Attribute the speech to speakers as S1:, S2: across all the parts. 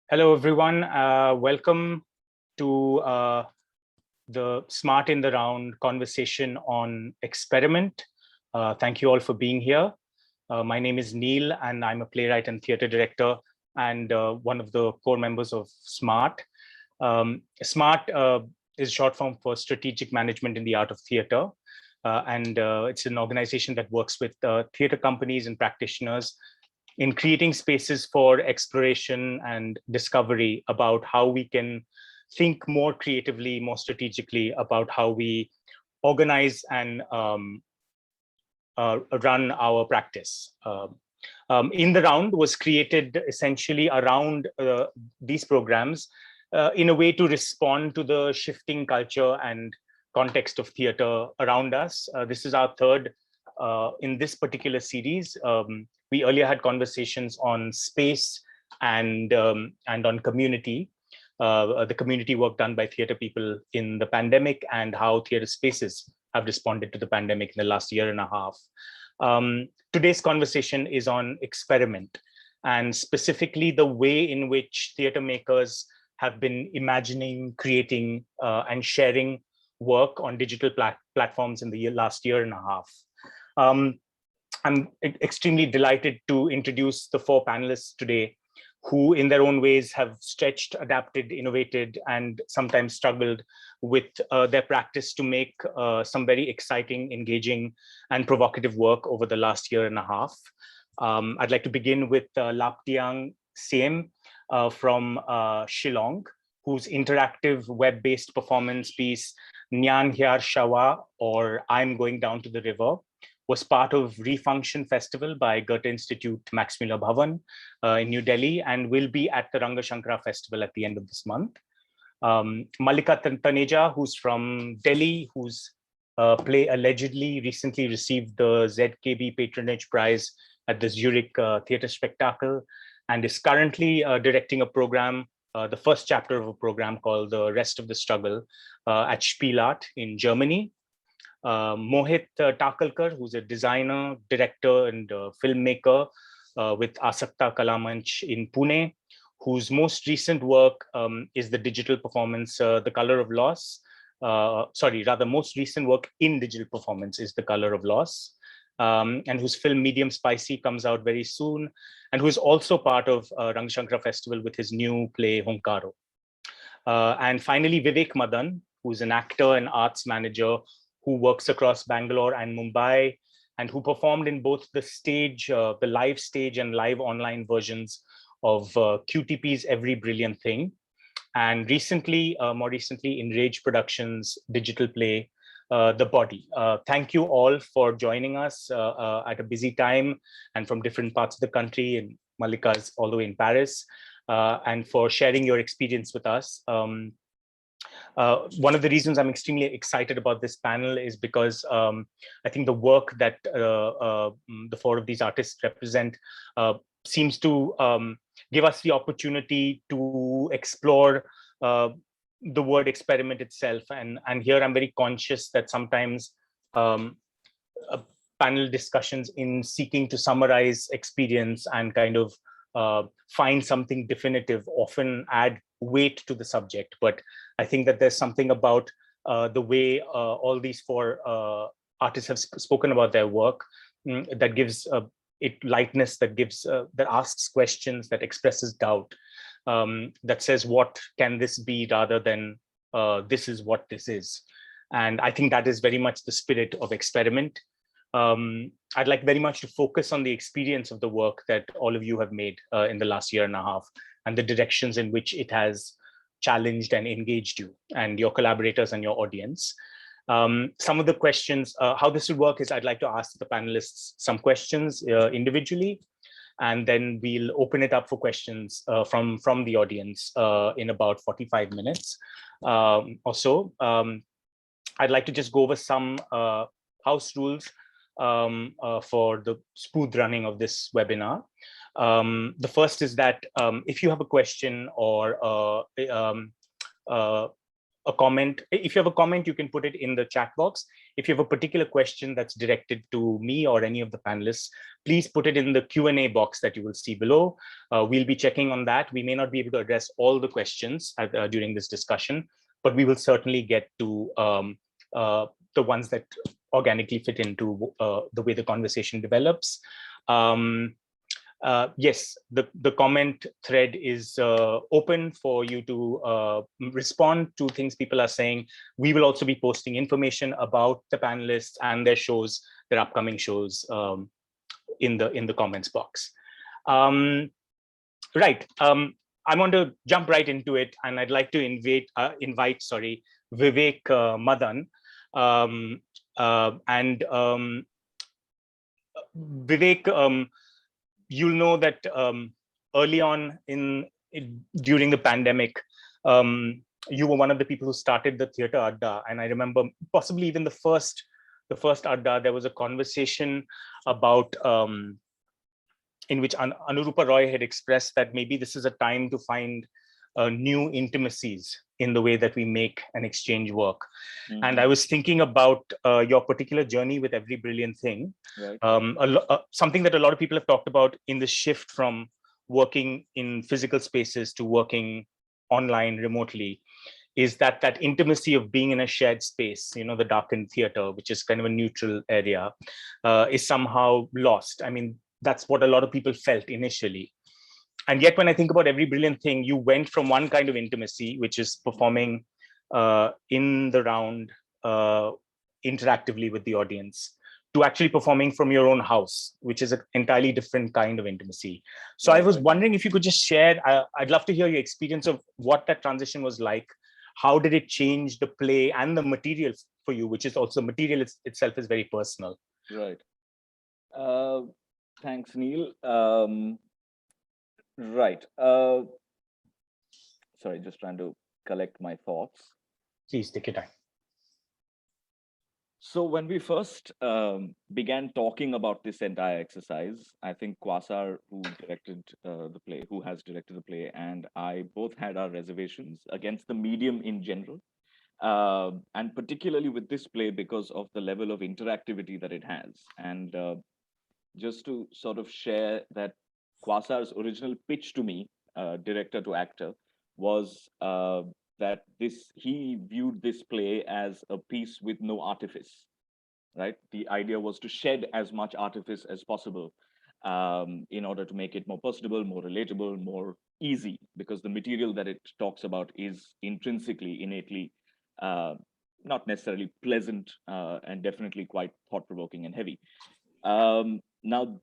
S1: Hello, everyone. Welcome to the Smart in the Round conversation on experiment. Thank you all for being here. My name is Neel, and I'm a playwright and theatre director and one of the core members of SMART. SMART is short form for Strategic Management in the Art of Theatre. And it's an organization that works with theatre companies and practitioners in creating spaces for exploration and discovery about how we can think more creatively, more strategically about how we organize and run our practice. In the Round was created essentially around these programs in a way to respond to the shifting culture and context of theater around us. This is our third in this particular series. We earlier had conversations on space and on community, the community work done by theatre people in the pandemic and how theatre spaces have responded to the pandemic in the last year and a half. Today's conversation is on experiment, and specifically the way in which theatre makers have been imagining, creating, and sharing work on digital platforms in the last year and a half. I'm extremely delighted to introduce the four panelists today who in their own ways have stretched, adapted, innovated, and sometimes struggled with their practice to make some very exciting, engaging, and provocative work over the last year and a half. I'd like to begin with Lapdiang Syiem from Shillong, whose interactive web-based performance piece, Nyan Hyar Shawa, or I'm Going Down to the River, was part of Refunction Festival by Goethe Institute Max Muller Bhavan in New Delhi, and will be at the Ranga Shankara Festival at the end of this month. Mallika Taneja, who's from Delhi, whose play allegedly recently received the ZKB Patronage Prize at the Zurich Theatre Spectacle, and is currently directing a program, the first chapter of a program called The Rest of the Struggle at Spielart in Germany. Mohit Takalkar, who's a designer, director, and filmmaker with Asakta Kalamanch in Pune, whose most recent work is the digital performance, The Color of Loss. Most recent work in digital performance is The Color of Loss, and whose film Medium Spicy comes out very soon, and who is also part of Ranga Shankara Festival with his new play Honkaro. And finally, Vivek Madan, who's an actor and arts manager who works across Bangalore and Mumbai, and who performed in both the stage, the live stage and live online versions of QTP's Every Brilliant Thing. And recently, more recently, in Rage Productions' digital play, The Body. Thank you all for joining us at a busy time and from different parts of the country, and Mallika is all the way in Paris, and for sharing your experience with us. One of the reasons I'm extremely excited about this panel is because I think the work that the four of these artists represent seems to give us the opportunity to explore the word experiment itself. And here I'm very conscious that sometimes panel discussions in seeking to summarize experience and kind of find something definitive often add weight to the subject. But I think that there's something about the way all these four artists have spoken about their work that gives it lightness, that gives that asks questions, that expresses doubt, that says what can this be rather than this is what this is. And I think that is very much the spirit of experiment. I'd like very much to focus on the experience of the work that all of you have made in the last year and a half, and the directions in which it has challenged and engaged you and your collaborators and your audience. Some of the questions, how this will work is I'd like to ask the panelists some questions individually, and then we'll open it up for questions from the audience in about 45 minutes or so. I'd like to just go over some house rules for the smooth running of this webinar. The first is that if you have a question or a comment, if you have a comment, you can put it in the chat box. If you have a particular question that's directed to me or any of the panelists, please put it in the Q&A box that you will see below. We'll be checking on that. We may not be able to address all the questions during this discussion, but we will certainly get to the ones that organically fit into the way the conversation develops. Yes, the comment thread is open for you to respond to things people are saying. We will also be posting information about the panelists and their shows, their upcoming shows, in the comments box. Right. I'm going to jump right into it, and I'd like to invite Vivek, Madan, Vivek. You'll know that early on during the pandemic, you were one of the people who started the Theatre Adda, and I remember possibly even the first Adda, there was a conversation about in which Anurupa Roy had expressed that maybe this is a time to find new intimacies in the way that we make and exchange work. Mm-hmm. And I was thinking about your particular journey with Every Brilliant Thing, right. Something that a lot of people have talked about in the shift from working in physical spaces to working online remotely, is that intimacy of being in a shared space, the darkened theater, which is kind of a neutral area, is somehow lost. I mean, that's what a lot of people felt initially. And yet, when I think about Every Brilliant Thing, you went from one kind of intimacy, which is performing in the round, interactively with the audience, to actually performing from your own house, which is an entirely different kind of intimacy. So I was wondering if you could just share, I'd love to hear your experience of what that transition was like. How did it change the play and the material for you, which is also material itself is very personal.
S2: Right. Thanks, Neel. Right. Sorry, just trying to collect my thoughts.
S1: Please take your time.
S2: So when we first began talking about this entire exercise, I think Quasar, who has directed the play, and I both had our reservations against the medium in general, and particularly with this play because of the level of interactivity that it has. And just to sort of share that Quasar's original pitch to me, director to actor, was that he viewed this play as a piece with no artifice, right? The idea was to shed as much artifice as possible in order to make it more personable, more relatable, more easy, because the material that it talks about is intrinsically, innately, not necessarily pleasant and definitely quite thought-provoking and heavy. Now,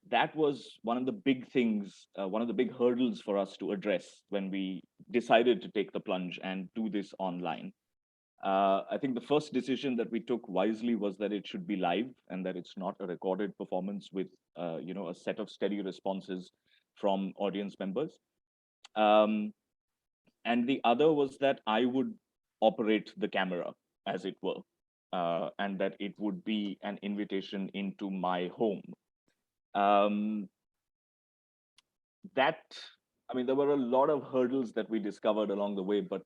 S2: that was one of the big things, one of the big hurdles for us to address when we decided to take the plunge and do this online. I think the first decision that we took wisely was that it should be live and that it's not a recorded performance with, a set of steady responses from audience members. And the other was that I would operate the camera, as it were. And that it would be an invitation into my home. There were a lot of hurdles that we discovered along the way, but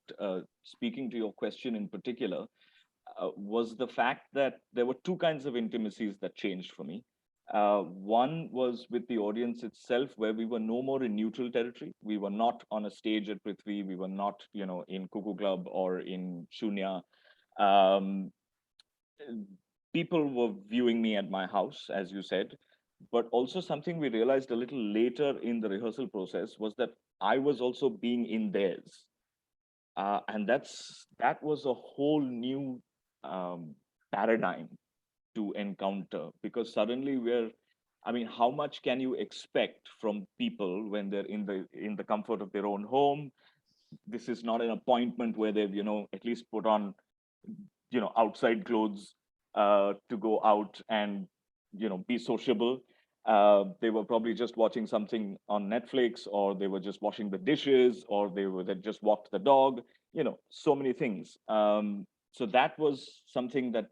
S2: speaking to your question in particular, was the fact that there were two kinds of intimacies that changed for me. One was with the audience itself, where we were no more in neutral territory. We were not on a stage at Prithvi. We were not, in Cuckoo Club or in Shunya. People were viewing me at my house, as you said, but also something we realized a little later in the rehearsal process was that I was also being in theirs. And that was a whole new paradigm to encounter, because suddenly how much can you expect from people when they're in the comfort of their own home? This is not an appointment where they've, at least put on outside clothes to go out and be sociable. They were probably just watching something on Netflix, or they were just washing the dishes, or they just walked the dog, so many things. So that was something that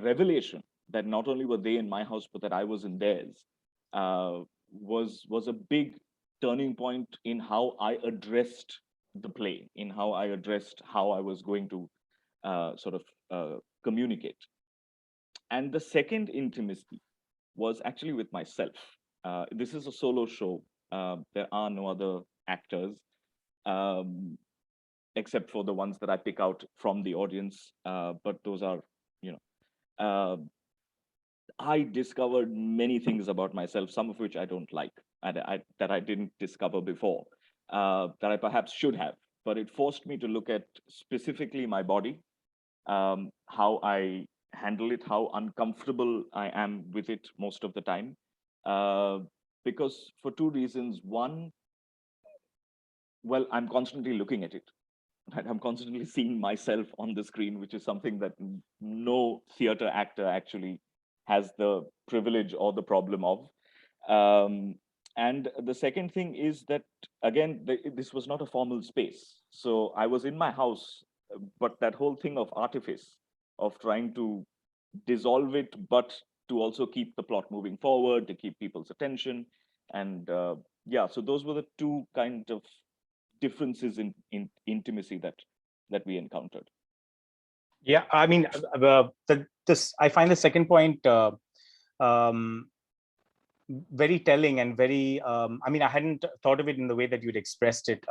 S2: revelation, that not only were they in my house but that I was in theirs, was a big turning point in how I addressed the play, in how I addressed how I was going to sort of communicate. And the second intimacy was actually with myself. This is a solo show. There are no other actors, um, except for the ones that I pick out from the audience. But those are, you know, I discovered many things about myself, some of which I don't like, and that I didn't discover before, that I perhaps should have. But it forced me to look at specifically my body, how I handle it, how uncomfortable I am with it most of the time. Uh, because for two reasons. One, well, I'm constantly looking at it. Right? I'm constantly seeing myself on the screen, which is something that no theater actor actually has the privilege or the problem of. Um, and the second thing is that, again, this was not a formal space. So I was in my house, but that whole thing of artifice, of trying to dissolve it, but to also keep the plot moving forward, to keep people's attention. And yeah, so those were the two kind of differences in intimacy that we encountered.
S1: Yeah, I mean, this I find the second point um, very telling and very. I mean, I hadn't thought of it in the way that you'd expressed it.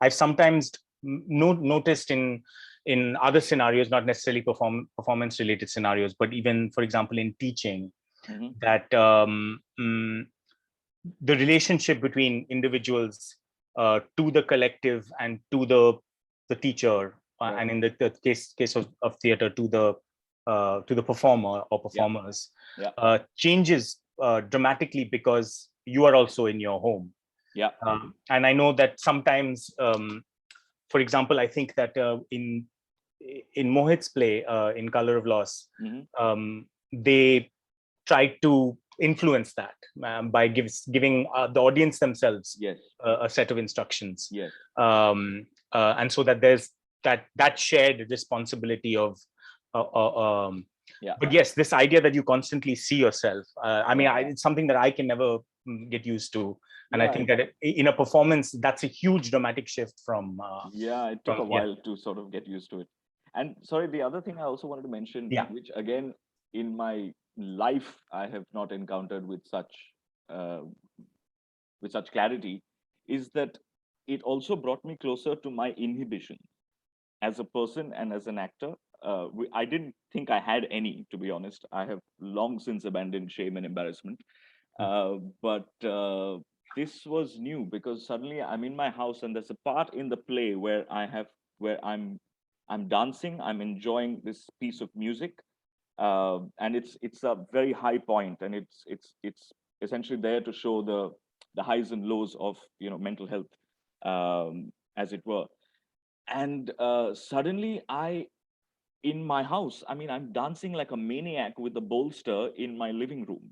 S1: I've sometimes noticed in other scenarios, not necessarily performance related scenarios, but even, for example, in teaching, that the relationship between individuals to the collective and to the teacher,
S2: Right.
S1: and in the case of theater, to the performer or performers, changes dramatically because you are also in your home.
S2: Yeah.
S1: And I know that sometimes, for example, I think that in Mohit's play, in Color of Loss, they tried to influence that by giving the audience themselves a set of instructions. And so that there's that shared responsibility of but yes, this idea that you constantly see yourself, I mean, it's something that I can never get used to. And I think that in a performance, that's a huge dramatic shift from
S2: it took a while to sort of get used to it. And sorry, the other thing I also wanted to mention, which again in my life I have not encountered with such clarity, is that it also brought me closer to my inhibition as a person and as an actor. I didn't think I had any, to be honest. I have long since abandoned shame and embarrassment. But this was new because suddenly I'm in my house and there's a part in the play where I'm dancing, I'm enjoying this piece of music, and it's a very high point, and it's essentially there to show the highs and lows of mental health, as it were. And suddenly in my house, I mean, I'm dancing like a maniac with a bolster in my living room.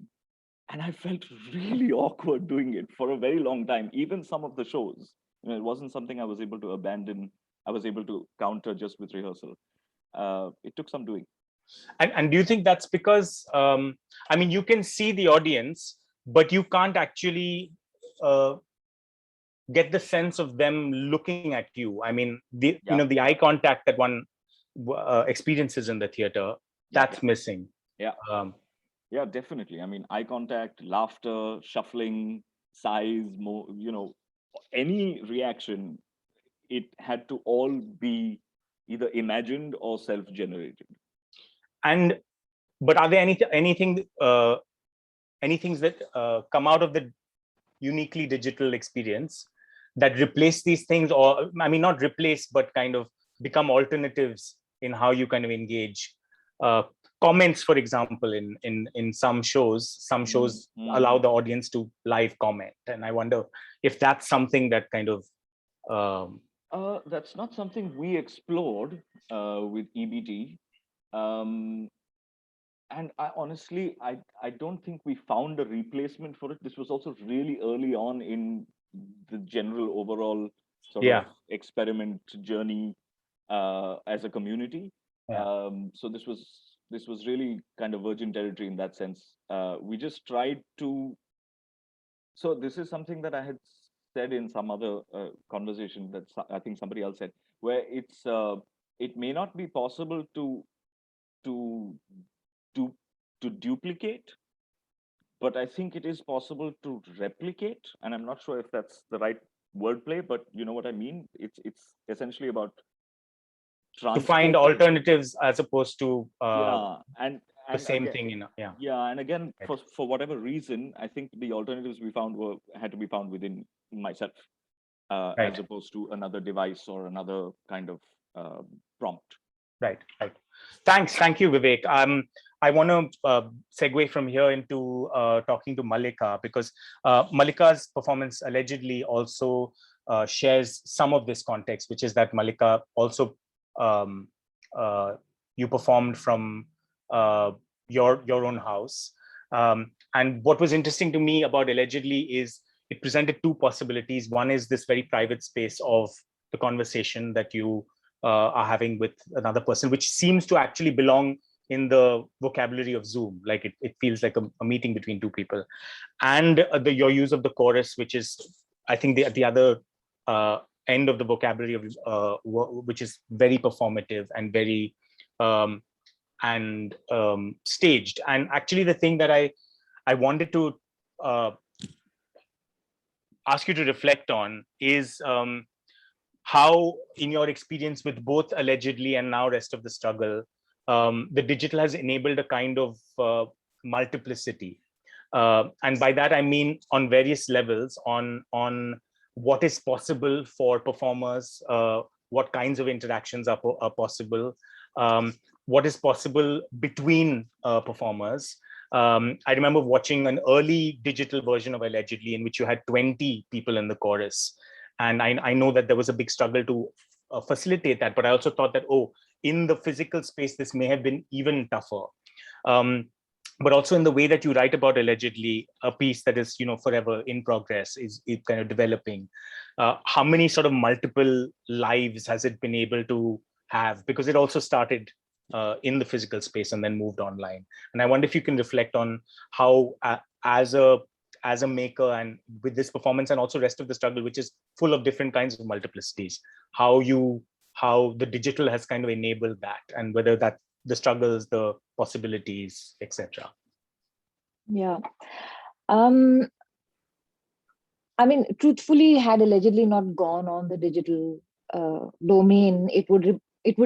S2: And I felt really awkward doing it for a very long time. Even some of the shows, it wasn't something I was able to abandon. I was able to counter just with rehearsal. It took some doing.
S1: And do you think that's because, I mean, you can see the audience, but you can't actually get the sense of them looking at you? I mean, the eye contact that one experiences in the theater, that's missing.
S2: Yeah, definitely. I mean, eye contact, laughter, shuffling, sighs, any reaction, it had to all be either imagined or self-generated.
S1: But are there anything that come out of the uniquely digital experience that replace these things, or I mean, not replace, but kind of become alternatives in how you kind of engage? Comments, for example, in some shows allow the audience to live comment, and I wonder if that's something that kind of
S2: that's not something we explored with EBT. And I honestly, I don't think we found a replacement for it. This was also really early on in the general overall sort of experiment journey as a community. So this was really kind of virgin territory in that sense. We just tried to. So this is something that I had said in some other conversation that I think somebody else said, where it's it may not be possible to to to to duplicate, but I think it is possible to replicate. And I'm not sure if that's the right wordplay, but you know what I mean. It's essentially about
S1: To find
S2: transporting.
S1: alternatives as opposed to
S2: Yeah,
S1: the
S2: and
S1: same
S2: again,
S1: thing, yeah.
S2: yeah, and again,
S1: Right.
S2: for whatever reason, I think the alternatives we found had to be found within myself, as
S1: Right.
S2: opposed to another device or another kind of prompt.
S1: Right. Thank you, Vivek. I want to segue from here into talking to Mallika, because Mallika's performance allegedly also shares some of this context, which is that Mallika also um, you performed from your own house. And what was interesting to me about allegedly is it presented two possibilities. One is this very private space of the conversation that you are having with another person, which seems to actually belong in the vocabulary of Zoom. Like it feels like a meeting between two people. And your use of the chorus, which is, I think, the other end of the vocabulary of which is very performative and very staged. And actually, the thing that I wanted to ask you to reflect on is how, in your experience with both allegedly and now rest of the struggle, the digital has enabled a kind of multiplicity. And by that, I mean on various levels, on what is possible for performers, what kinds of interactions are possible, what is possible between performers. I remember watching an early digital version of Allegedly in which you had 20 people in the chorus. And I know that there was a big struggle to facilitate that, but I also thought that, oh, in the physical space, this may have been even tougher. But also in the way that you write about Allegedly, a piece that is, forever in progress, is kind of developing. How many sort of multiple lives has it been able to have? Because it also started in the physical space and then moved online. And I wonder if you can reflect on how, as a maker and with this performance and also rest of the struggle, which is full of different kinds of multiplicities, how the digital has kind of enabled that, and whether that the struggles, the possibilities, etc.
S3: Yeah. I mean, truthfully, had Allegedly not gone on the digital domain, it would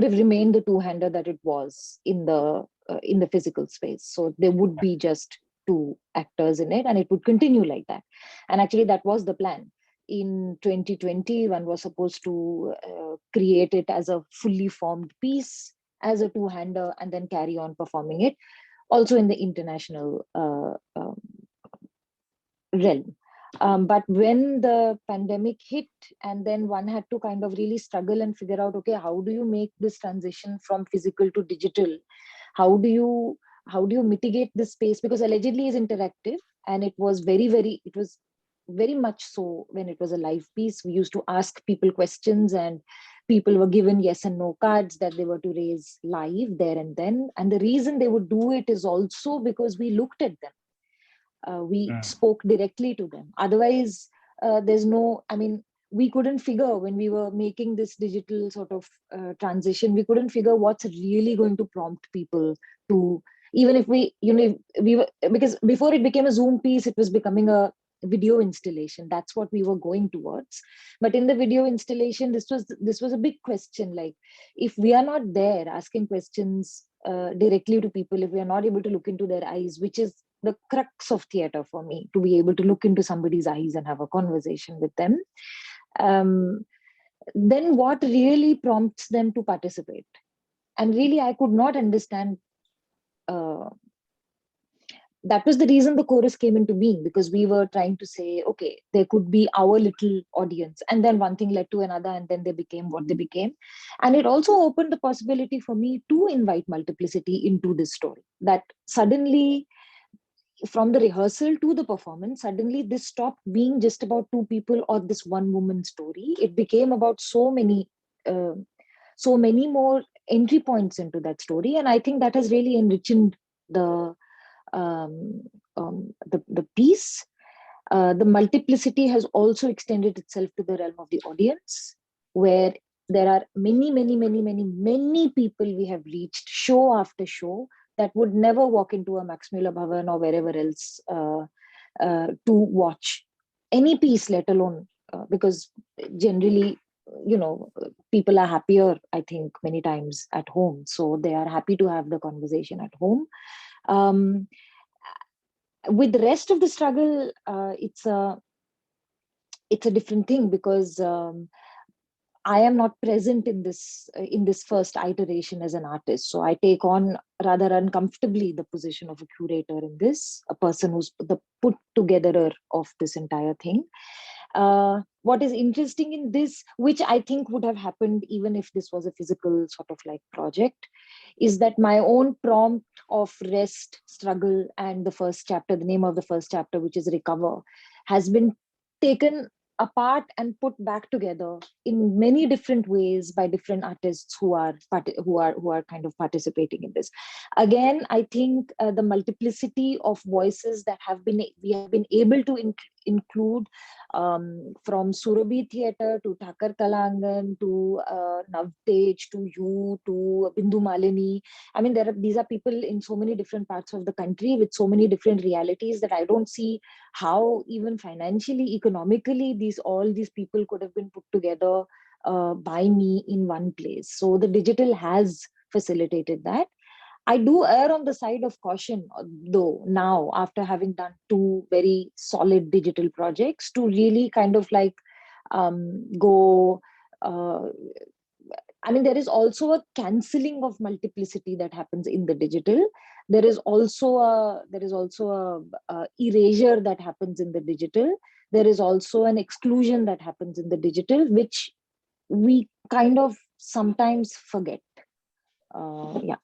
S3: have remained the two-hander that it was in the physical space. So there would be just two actors in it, and it would continue like that. And actually, that was the plan. In 2020, one was supposed to create it as a fully formed piece, as a two-hander, and then carry on performing it, also in the international realm. But when the pandemic hit, and then one had to kind of really struggle and figure out, okay, how do you make this transition from physical to digital? How do you mitigate this space? Because Allegedly is interactive, and it was very much so when it was a live piece. We used to ask people questions, and people were given yes and no cards that they were to raise live there and then. And the reason they would do it is also because we looked at them. We spoke directly to them. Otherwise, there's no, I mean, we couldn't figure when we were making this digital sort of transition, we couldn't figure what's really going to prompt people to, even if we were, because before it became a Zoom piece, it was becoming a video installation. That's what we were going towards. But in the video installation, this was a big question. Like, if we are not there asking questions directly to people, if we are not able to look into their eyes, which is the crux of theater for me, to be able to look into somebody's eyes and have a conversation with them, then what really prompts them to participate? And really, I could not understand. That was the reason the chorus came into being, because we were trying to say, okay, there could be our little audience, and then one thing led to another, and then they became what they became. And it also opened the possibility for me to invite multiplicity into this story, that suddenly, from the rehearsal to the performance, suddenly this stopped being just about two people or this one woman story. It became about so many more entry points into that story. And I think that has really enriched the piece. The multiplicity has also extended itself to the realm of the audience, where there are many people we have reached show after show that would never walk into a Max Muller Bhavan or wherever else to watch any piece, let alone because generally, people are happier, I think, many times at home. So they are happy to have the conversation at home. With the rest of the struggle, it's a different thing because I am not present in this first iteration as an artist. So I take on rather uncomfortably the position of a curator in this, a person who's the put togetherer of this entire thing. What is interesting in this, which I think would have happened even if this was a physical sort of like project, is that my own prompt of rest, struggle, and the first chapter, the name of the first chapter, which is recover, has been taken apart and put back together in many different ways by different artists who are kind of participating in this. Again, I think the multiplicity of voices that we have been able to include, from Surabhi Theatre to Thakar Kalangan to Navtej to you to Bindu Malini. I mean, these are people in so many different parts of the country with so many different realities that I don't see how even financially, economically, all these people could have been put together by me in one place. So the digital has facilitated that. I do err on the side of caution, though, now after having done 2 very solid digital projects, to really kind of like go. I mean, there is also a cancelling of multiplicity that happens in the digital. There is also a erasure that happens in the digital. There is also an exclusion that happens in the digital, which we kind of sometimes forget. Yeah.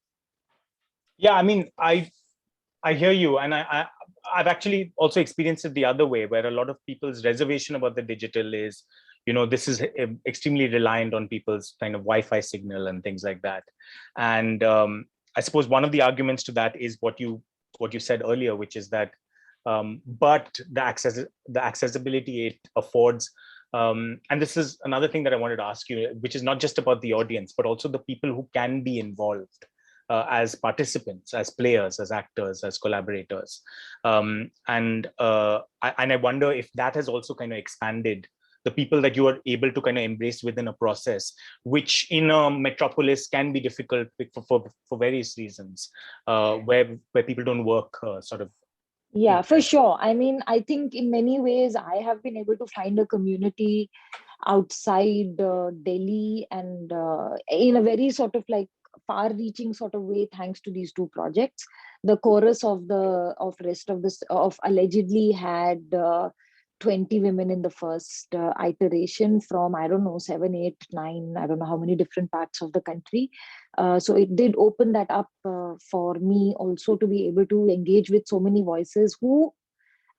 S1: Yeah, I mean, I hear you, and I've actually also experienced it the other way, where a lot of people's reservation about the digital is, this is extremely reliant on people's kind of Wi-Fi signal and things like that. And I suppose one of the arguments to that is what you said earlier, which is that, but the accessibility it affords. And this is another thing that I wanted to ask you, which is not just about the audience, but also the people who can be involved. As participants, as players, as actors, as collaborators. And I wonder if that has also kind of expanded the people that you are able to kind of embrace within a process, which in a metropolis can be difficult for various reasons, where people don't work sort of.
S3: Yeah, for sure. I mean, I think in many ways, I have been able to find a community outside Delhi and in a very sort of like far-reaching sort of way, thanks to these 2 projects. The chorus of rest of this of allegedly had 20 women in the first iteration from, I don't know, 7, 8, 9, I don't know how many different parts of the country. So it did open that up for me also to be able to engage with so many voices who,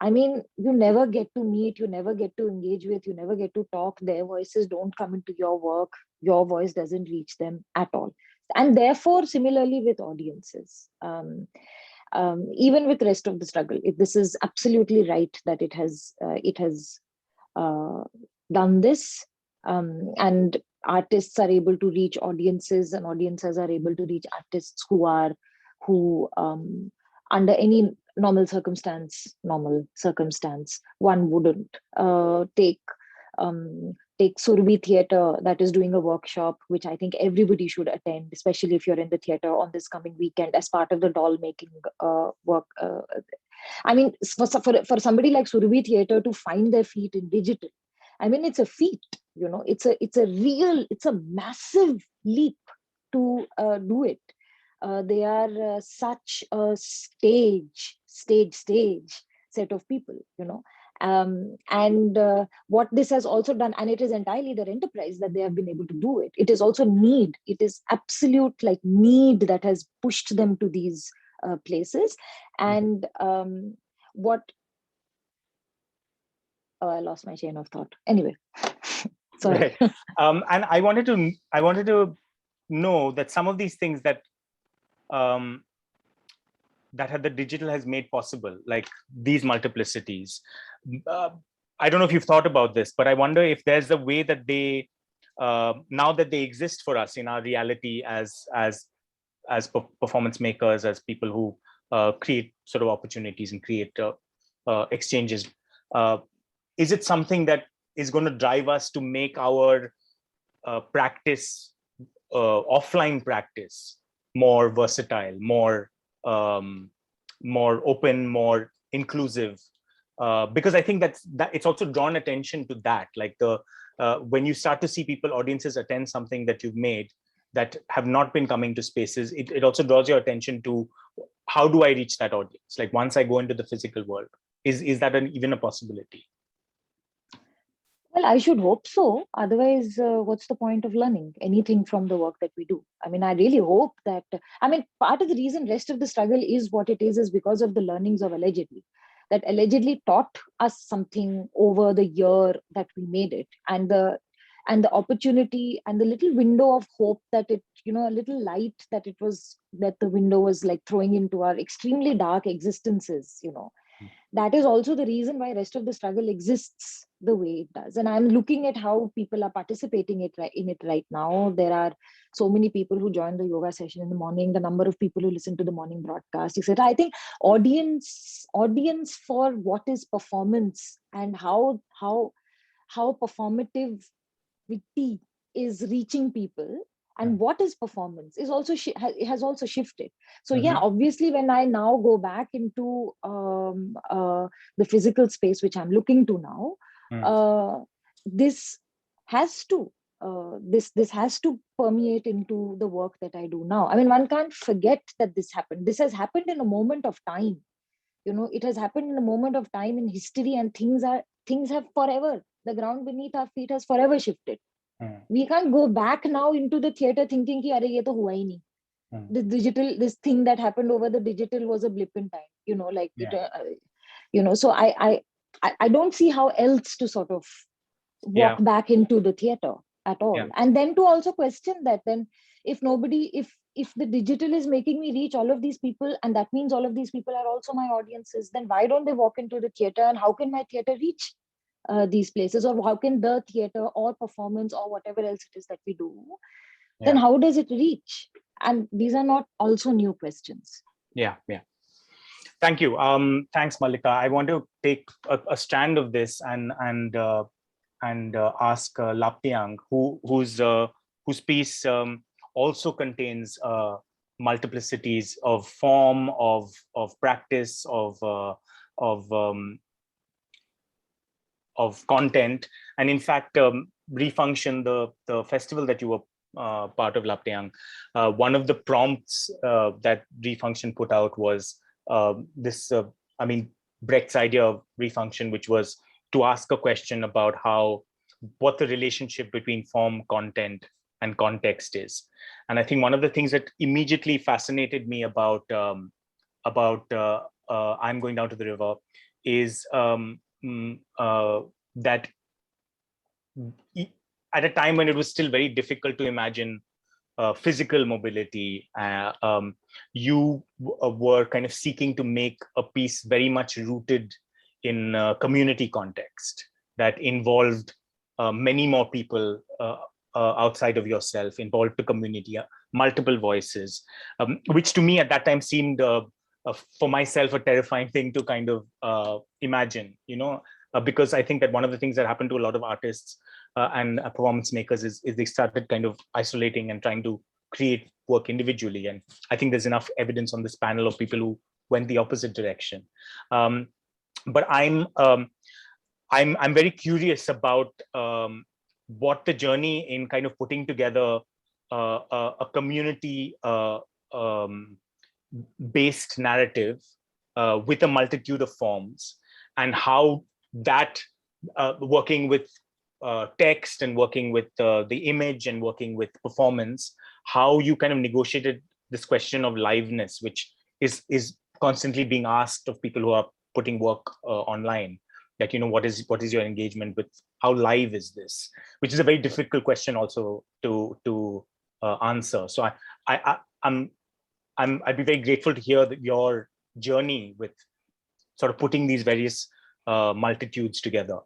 S3: I mean, you never get to meet, you never get to engage with, you never get to talk. Their voices don't come into your work. Your voice doesn't reach them at all. And therefore, similarly with audiences, even with rest of the struggle, this is absolutely right that it has done this, and artists are able to reach audiences, and audiences are able to reach artists who under any normal circumstance one wouldn't take Surabhi Theatre that is doing a workshop, which I think everybody should attend, especially if you're in the theatre on this coming weekend as part of the doll making work. I mean, for somebody like Surabhi Theatre to find their feet in digital, I mean, it's a feat, it's a massive leap to do it. They are such a stage set of people, and what this has also done, and it is entirely their enterprise that they have been able to do it. It is also need. It is absolute like need that has pushed them to these places. And what? Oh, I lost my chain of thought. Anyway, sorry.
S1: Right. And I wanted to know that some of these things that the digital has made possible, like these multiplicities. I don't know if you've thought about this, but I wonder if there's a way that they now that they exist for us in our reality as performance makers, as people who create sort of opportunities and create exchanges, is it something that is going to drive us to make our practice, offline practice, more versatile, more open, more inclusive? Because I think that it's also drawn attention to that, like when you start to see audiences attend something that you've made that have not been coming to spaces, it also draws your attention to, how do I reach that audience? Like once I go into the physical world, is that even a possibility?
S3: Well, I should hope so. Otherwise, what's the point of learning anything from the work that we do? I mean, I really hope that, part of the reason rest of the struggle is what it is because of the learnings of Allegedly, that Allegedly taught us something over the year that we made it, and the opportunity and the little window of hope that it, a little light that the window was like throwing into our extremely dark existences, that is also the reason why rest of the struggle exists the way it does. And I'm looking at how people are participating in it right now. There are so many people who join the yoga session in the morning, the number of people who listen to the morning broadcast, etc. I think audience for what is performance and how performativity is reaching people, and what is performance is also has also shifted. So yeah, obviously when I now go back into the physical space which I'm looking to now, this has to permeate into the work that I do now. I mean, one can't forget that this happened. This has happened in a moment of time. It has happened in a moment of time in history, and things have forever, the ground beneath our feet has forever shifted. We can't go back now into the theater thinking ki, "Arey, ye to hua hi nahi." This thing that happened over the digital was a blip in time, so I don't see how else to sort of walk back into the theater at all. And then to also question that, then if the digital is making me reach all of these people, and that means all of these people are also my audiences, then why don't they walk into the theater, and how can my theater reach these places, or how can the theater or performance or whatever else it is that we do, then how does it reach? And these are not also new questions.
S1: Thank you. Thanks, Mallika. I want to take a strand of this and ask Lapdiang, whose piece also contains multiplicities of form, of practice, of content, and in fact, Refunction, the festival that you were part of, Lapdiang, one of the prompts that Refunction put out was Brecht's idea of Refunction, which was to ask a question about what the relationship between form, content, and context is. And I think one of the things that immediately fascinated me about I'm Going Down to the River is that at a time when it was still very difficult to imagine physical mobility, you were kind of seeking to make a piece very much rooted in community context that involved many more people outside of yourself, involved the community, multiple voices, which to me at that time seemed for myself a terrifying thing to kind of imagine, because I think that one of the things that happened to a lot of artists and performance makers is they started kind of isolating and trying to create work individually. And I think there's enough evidence on this panel of people who went the opposite direction. But I'm very curious about what the journey in kind of putting together a community based narrative with a multitude of forms, and how that working with text and working with the image and working with performance, how you kind of negotiated this question of liveness, which is constantly being asked of people who are putting work online. Like, what is your engagement with, how live is this, which is a very difficult question also to answer. So I'd be very grateful to hear your journey with sort of putting these various multitudes together.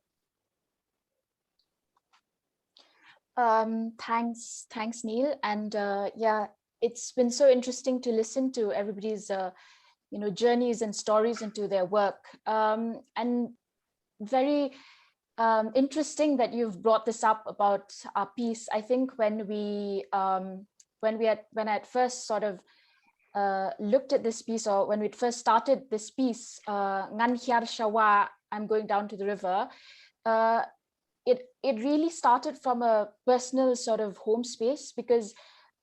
S4: Thanks, Neel. And yeah, it's been so interesting to listen to everybody's, journeys and stories into their work. And very interesting that you've brought this up about our piece. I think when I at first sort of looked at this piece, or when we first started this piece, Ngan Hiar Shawa, I'm going down to the river. It really started from a personal sort of home space, because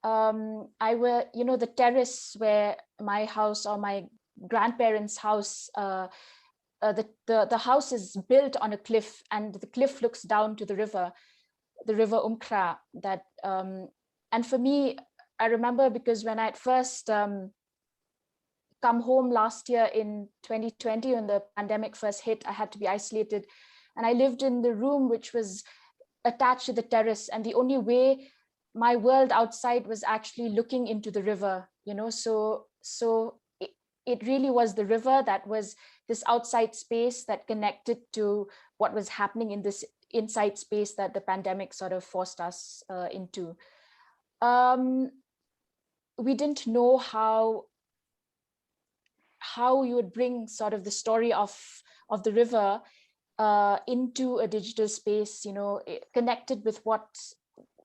S4: the terrace where my house or my grandparents' house, the house is built on a cliff, and the cliff looks down to the river Umkra. That and for me, I remember, because when I at first come home last year in 2020, when the pandemic first hit, I had to be isolated, and I lived in the room which was attached to the terrace, and the only way my world outside was actually looking into the river, so it really was the river that was this outside space that connected to what was happening in this inside space that the pandemic sort of forced us into. We didn't know how you would bring sort of the story of the river into a digital space, connected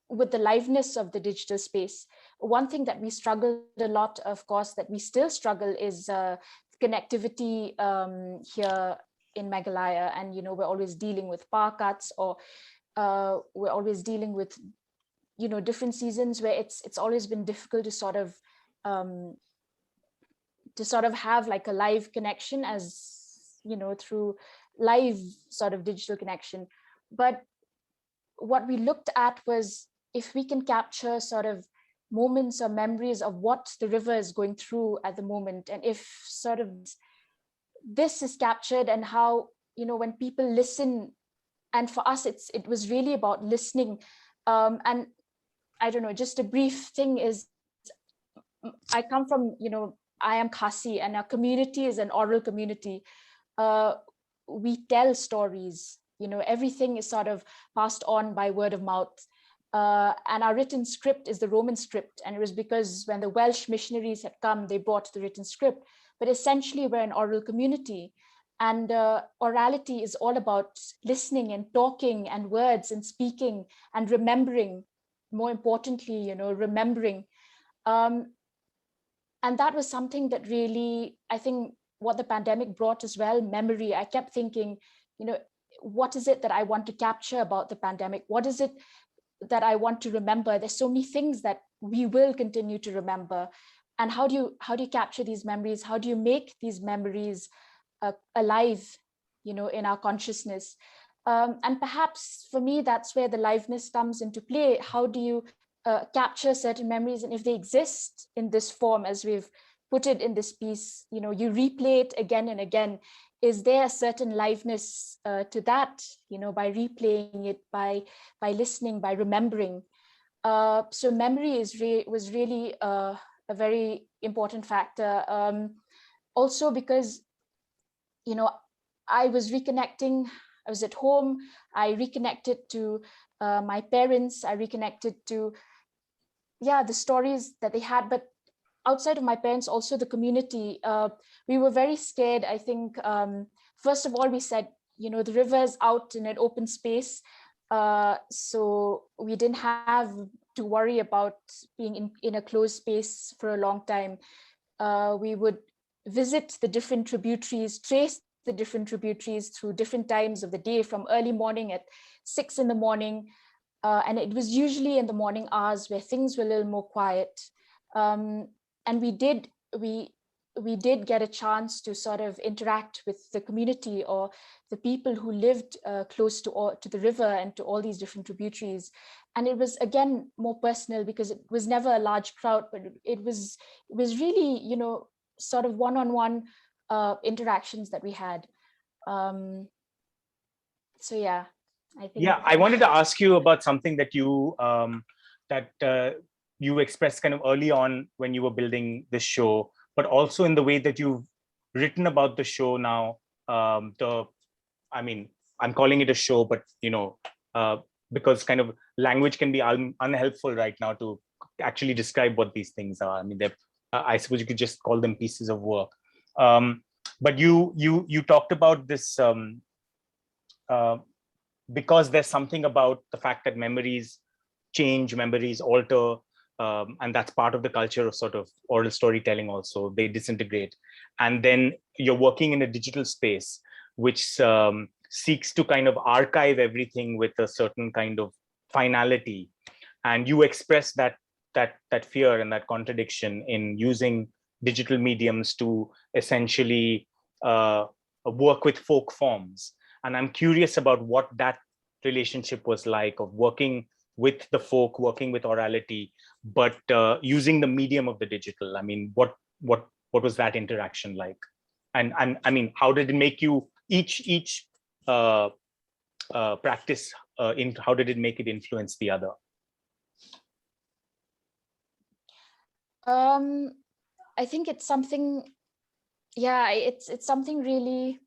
S4: with the liveness of the digital space. One thing that we struggled a lot, of course, that we still struggle, is connectivity here in Meghalaya. And, we're always dealing with power cuts, or we're always dealing with, different seasons where it's always been difficult to sort of have like a live connection, as, through live sort of digital connection. But what we looked at was, if we can capture sort of moments or memories of what the river is going through at the moment, and if sort of this is captured, and how, when people listen, and for us it was really about listening. And I don't know, just a brief thing is, I come from, I am Khasi, and our community is an oral community. We tell stories, everything is sort of passed on by word of mouth. And our written script is the Roman script. And it was because when the Welsh missionaries had come, they brought the written script. But essentially, we're an oral community. And orality is all about listening and talking and words and speaking and remembering, more importantly, remembering. And that was something that really, I think, what the pandemic brought as well, memory. I kept thinking, what is it that I want to capture about the pandemic? What is it that I want to remember? There's so many things that we will continue to remember. And how do you capture these memories? How do you make these memories alive, in our consciousness? And perhaps for me, that's where the liveness comes into play. How do you capture certain memories? And if they exist in this form, as we've put it in this piece, you replay it again and again. Is there a certain liveness to that, by replaying it, by listening, by remembering? So memory was really a very important factor. Also because, I was reconnecting, I was at home, I reconnected to my parents, I reconnected to, the stories that they had, but outside of my parents, also the community. We were very scared, I think. First of all, we said, the river is out in an open space. So we didn't have to worry about being in a closed space for a long time. We would visit the different tributaries, trace the different tributaries through different times of the day, from early morning at 6 in the morning. And it was usually in the morning hours where things were a little more quiet. And we did get a chance to sort of interact with the community, or the people who lived close to the river and to all these different tributaries. And it was, again, more personal, because it was never a large crowd, but it was really, sort of one-on-one interactions that we had. So yeah, I think.
S1: Yeah, I wanted to ask you about something that you expressed kind of early on when you were building this show, but also in the way that you've written about the show now. I'm calling it a show, but because kind of language can be unhelpful right now to actually describe what these things are. I mean, I suppose you could just call them pieces of work. But you talked about this because there's something about the fact that memories change, memories alter, and that's part of the culture of sort of oral storytelling also. They disintegrate. And then you're working in a digital space, which seeks to kind of archive everything with a certain kind of finality. And you express that fear and that contradiction in using digital mediums to essentially work with folk forms. And I'm curious about what that relationship was like, of working with the folk, working with orality, but using the medium of the digital. I mean, what was that interaction like? And I mean, how did it make you each practice? How did it make it influence the other?
S4: I think it's something. Yeah, it's something really.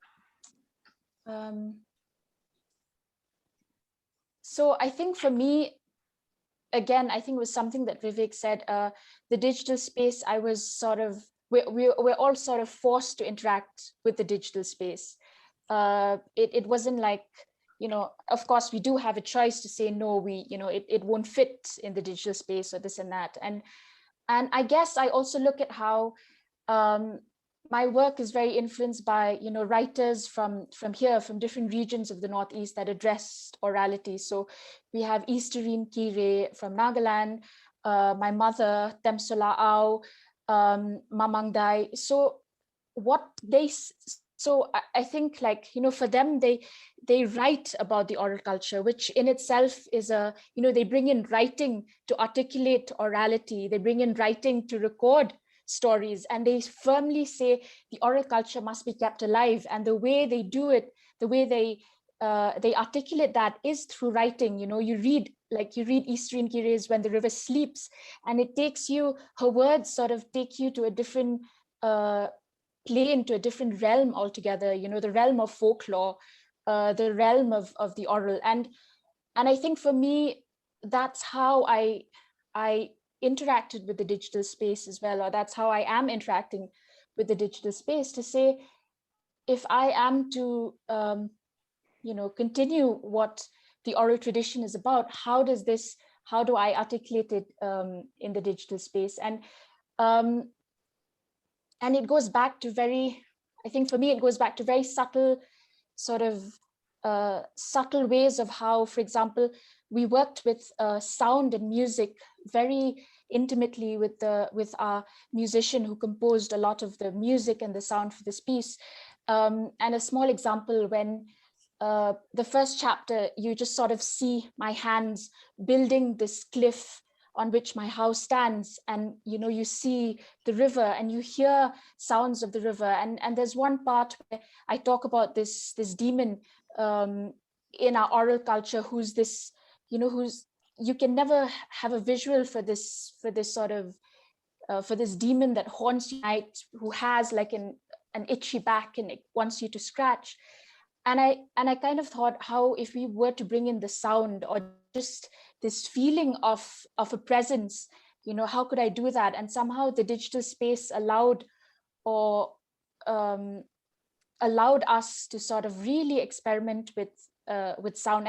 S4: So I think for me, again, I think it was something that Vivek said, the digital space, I was sort of, we're all sort of forced to interact with the digital space. It wasn't like, you know, of course we do have a choice to say, no, it won't fit in the digital space or this and that. And I guess I also look at how my work is very influenced by, you know, writers from here, from different regions of the Northeast that addressed orality. So we have Easterine Kire from Nagaland, my mother, Temsola Au, Mamang Dai. So I think, like, you know, for them, they write about the oral culture, which in itself is you know, they bring in writing to articulate orality. They bring in writing to record stories, and they firmly say the oral culture must be kept alive. And the way they do it, the way they articulate that is through writing. You know, you read Eastern Kires When the River Sleeps, and it takes you, her words sort of take you to a different plane, to a different realm altogether, you know, the realm of folklore, the realm of the oral. And I think for me, that's how I interacted with the digital space as well, or that's how I am interacting with the digital space, to say, if I am to you know, continue what the oral tradition is about, how do I articulate it in the digital space? And it goes back to I think for me, it goes back to very subtle sort of subtle ways of how, for example, we worked with sound and music very intimately with our musician who composed a lot of the music and the sound for this piece. And a small example, when the first chapter, you just sort of see my hands building this cliff on which my house stands, and you know, you see the river and you hear sounds of the river. And there's one part where I talk about this demon in our oral culture, who's this, you know, you can never have a visual for this sort of for this demon that haunts you at night, who has like an itchy back and it wants you to scratch. And I kind of thought, how if we were to bring in the sound, or just this feeling of a presence, you know, how could I do that? And somehow the digital space allowed us to sort of really experiment with sound.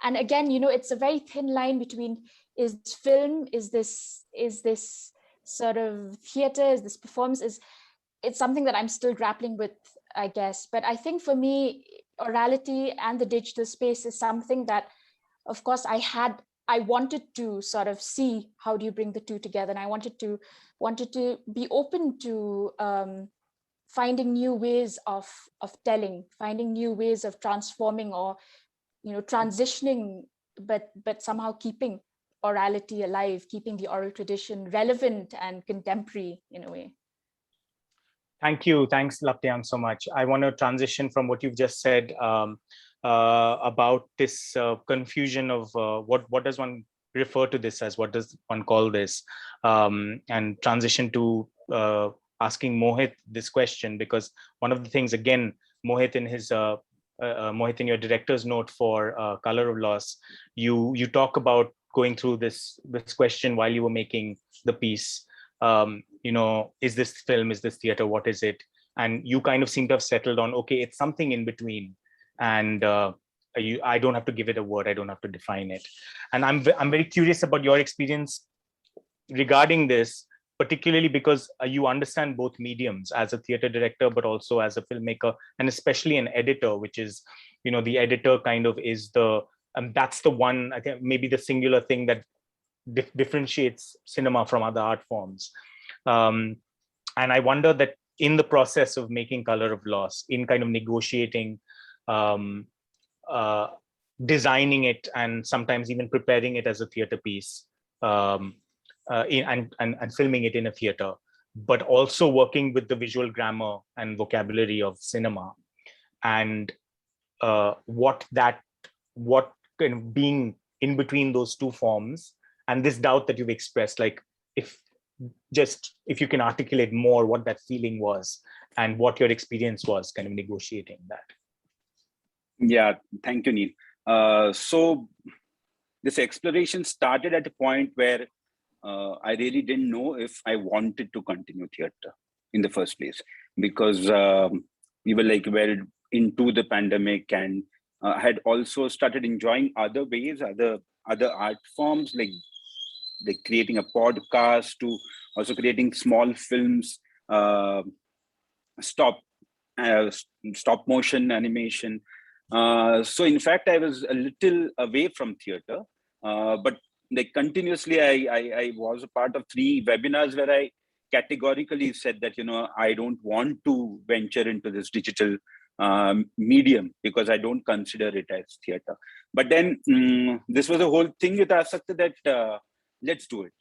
S4: And again, you know, it's a very thin line between, is film, is this sort of theater, is this performance, it's something that I'm still grappling with, I guess. But I think for me, orality and the digital space is something that, of course, I wanted to sort of see, how do you bring the two together? And I wanted to be open to finding new ways of telling, finding new ways of transforming, or, you know, transitioning, but somehow keeping orality alive, keeping the oral tradition relevant and contemporary in a way.
S1: Thank you. Thanks, Lapdiang, so much. I want to transition from what you've just said about this confusion of what does one refer to this as, what does one call this, and transition to asking Mohit this question, because one of the things, again, Mohit in his Mohit, in your director's note for Color of Loss, you talk about going through this question while you were making the piece. Is this film, is this theater, what is it? And you kind of seem to have settled on, okay, it's something in between. And I don't have to give it a word, I don't have to define it. And I'm very curious about your experience regarding this, particularly because you understand both mediums as a theater director, but also as a filmmaker, and especially an editor, which is, the editor kind of is that's the one, I think, maybe the singular thing that differentiates cinema from other art forms. And I wonder that in the process of making Color of Loss, in kind of negotiating, designing it, and sometimes even preparing it as a theater piece, and filming it in a theater, but also working with the visual grammar and vocabulary of cinema, and what kind of being in between those two forms, and this doubt that you've expressed, like if you can articulate more what that feeling was and what your experience was kind of negotiating that.
S5: Yeah, thank you, Neel. So this exploration started at a point where I really didn't know if I wanted to continue theater in the first place, because we were like well into the pandemic, and had also started enjoying other ways, other art forms, like creating a podcast, to also creating small films, stop motion animation. So in fact, I was a little away from theater, but like continuously, I was a part of 3 webinars where I categorically said that, I don't want to venture into this digital medium because I don't consider it as theater. But then this was a whole thing with Asakta that let's do it.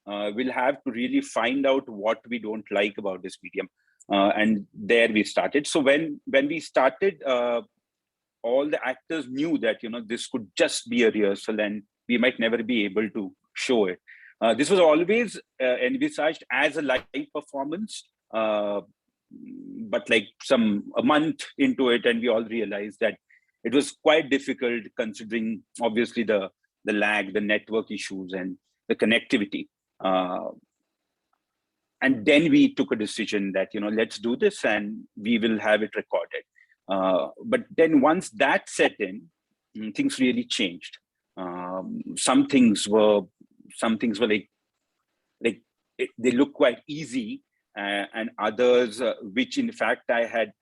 S5: We'll have to really find out what we don't like about this medium. And there we started. So when we started, all the actors knew that, this could just be a rehearsal and we might never be able to show it. This was always envisaged as a live performance, but like a month into it, and we all realized that it was quite difficult, considering obviously the lag, the network issues, and the connectivity. And then we took a decision that, let's do this and we will have it recorded. But then once that set in, things really changed. Some things were like they look quite easy, and others, which in fact I had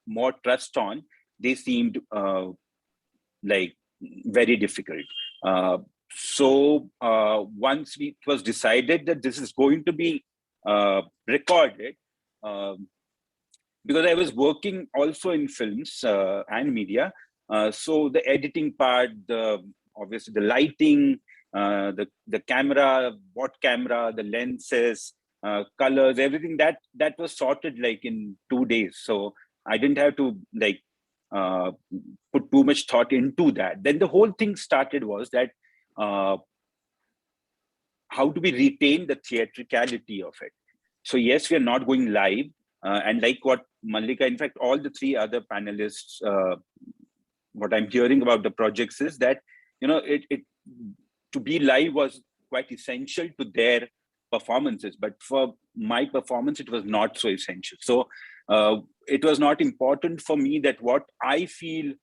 S5: more trust on, they seemed like very difficult. So once it was decided that this is going to be recorded, because I was working also in films and media, so the editing part, obviously the lighting, the camera, what camera, the lenses, colors, everything that was sorted like in 2 days. So I didn't have to like put too much thought into that. Then the whole thing started was that how do we retain the theatricality of it? So yes, we are not going live, and like what Mallika, in fact, all the 3 other panelists, what I'm hearing about the projects is that, it to be live was quite essential to their performances, but for my performance, it was not so essential. So it was not important for me that what I feel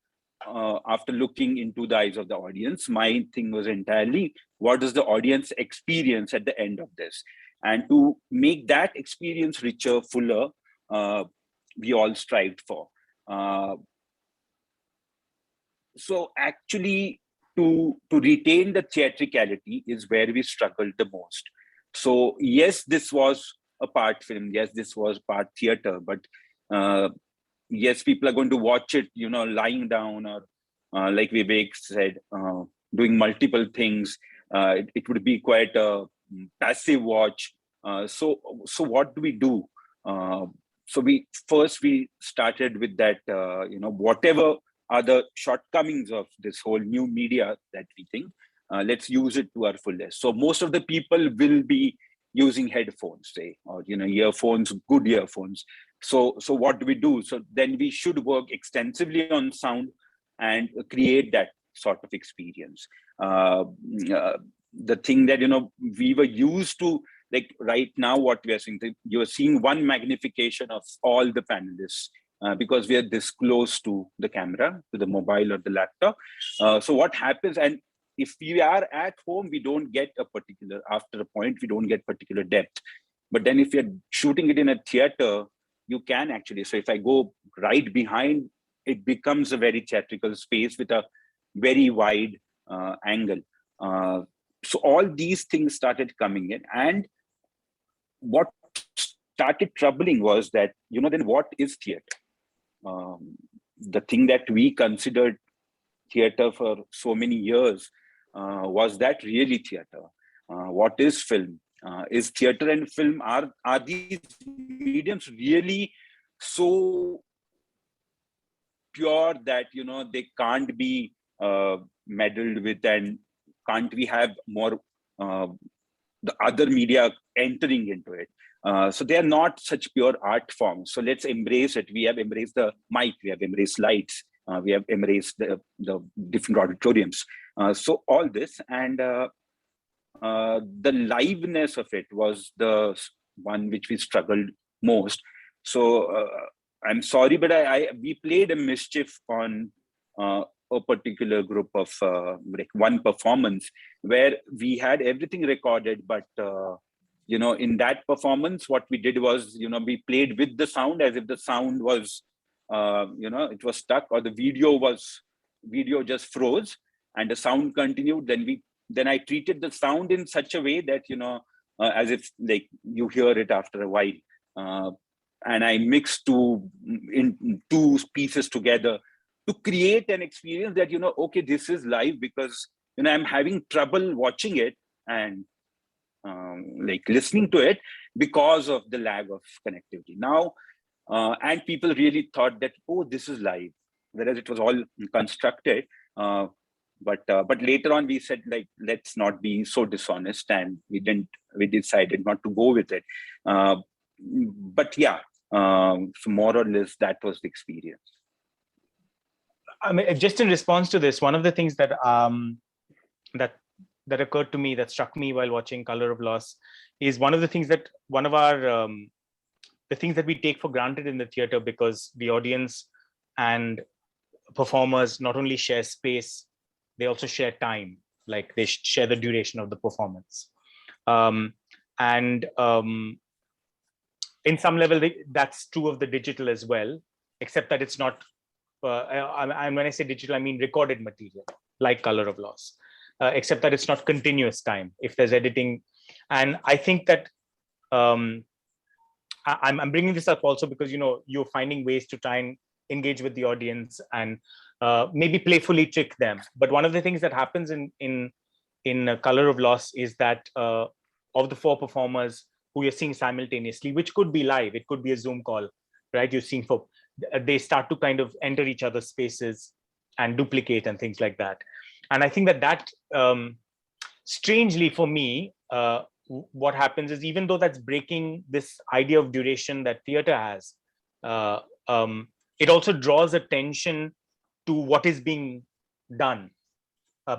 S5: after looking into the eyes of the audience. My thing was entirely, what does the audience experience at the end of this? And to make that experience richer, fuller, we all strived for. So actually, to retain the theatricality is where we struggled the most. So yes, this was a part film. Yes, this was part theater. But yes, people are going to watch it, lying down, or like Vivek said, doing multiple things. It would be quite a passive watch. So what do we do? So we started with that, whatever are the shortcomings of this whole new media that we think, let's use it to our fullest. So most of the people will be using headphones, say, or earphones, good earphones. So what do we do? So then we should work extensively on sound and create that sort of experience. The thing that, we were used to, like right now, what we are seeing, you're seeing one magnification of all the panelists because we are this close to the camera, to the mobile or the laptop. So what happens, and if we are at home, we don't get after a point, we don't get particular depth. But then if you're shooting it in a theater, you can actually. So if I go right behind, it becomes a very theatrical space with a very wide angle. So all these things started coming in, and what started troubling was that, then what is theater? The thing that we considered theater for so many years, was that really theater? What is film? Is theater and film, are these mediums really so pure that they can't be meddled with, and can't we have more the other media entering into it? So they are not such pure art forms. So let's embrace it. We have embraced the mic, we have embraced lights, we have embraced the different auditoriums. So all this, and the liveness of it was the one which we struggled most. So I'm sorry, but we played a mischief on a particular group of like one performance where we had everything recorded, but in that performance, what we did was, we played with the sound as if the sound was, it was stuck, or the video just froze and the sound continued. Then I treated the sound in such a way that, as if like you hear it after a while. And I mixed two pieces together to create an experience that, okay, this is live, because, I'm having trouble watching it and like listening to it because of the lag of connectivity. Now, and people really thought that, oh, this is live, whereas it was all constructed. But later on, we said, like, let's not be so dishonest, and we decided not to go with it. But yeah, so more or less that was the experience.
S1: I mean, just in response to this, one of the things that that occurred to me, that struck me while watching Color of Loss, is one of the things that the things that we take for granted in the theater, because the audience and performers not only share space, they also share time. Like they share the duration of the performance, and in some level, that's true of the digital as well, except that it's not. And when I say digital, I mean recorded material, like Color of Loss, except that it's not continuous time. If there's editing, and I think that I'm bringing this up also because you're finding ways to try and engage with the audience and maybe playfully trick them. But one of the things that happens in Color of Loss is that of the four performers who you're seeing simultaneously, which could be live, it could be a Zoom call, right? You're seeing they start to kind of enter each other's spaces and duplicate and things like that. And I think that strangely for me, what happens is, even though that's breaking this idea of duration that theater has, it also draws attention to what is being done,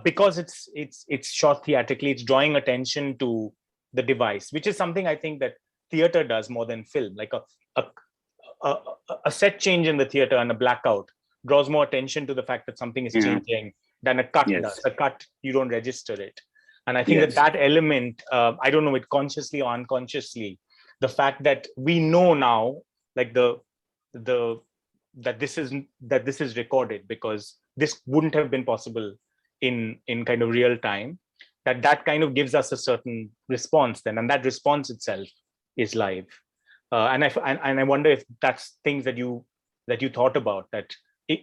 S1: because it's shot theatrically. It's drawing attention to the device, which is something I think that theater does more than film. Like a set change in the theater and a blackout draws more attention to the fact that something is changing than a cut does. A cut, you don't register it. And I think that element, I don't know it consciously or unconsciously, the fact that we know now, like that this is recorded, because this wouldn't have been possible in kind of real time, that kind of gives us a certain response then, and that response itself is live. And I wonder if that's things that you thought about, that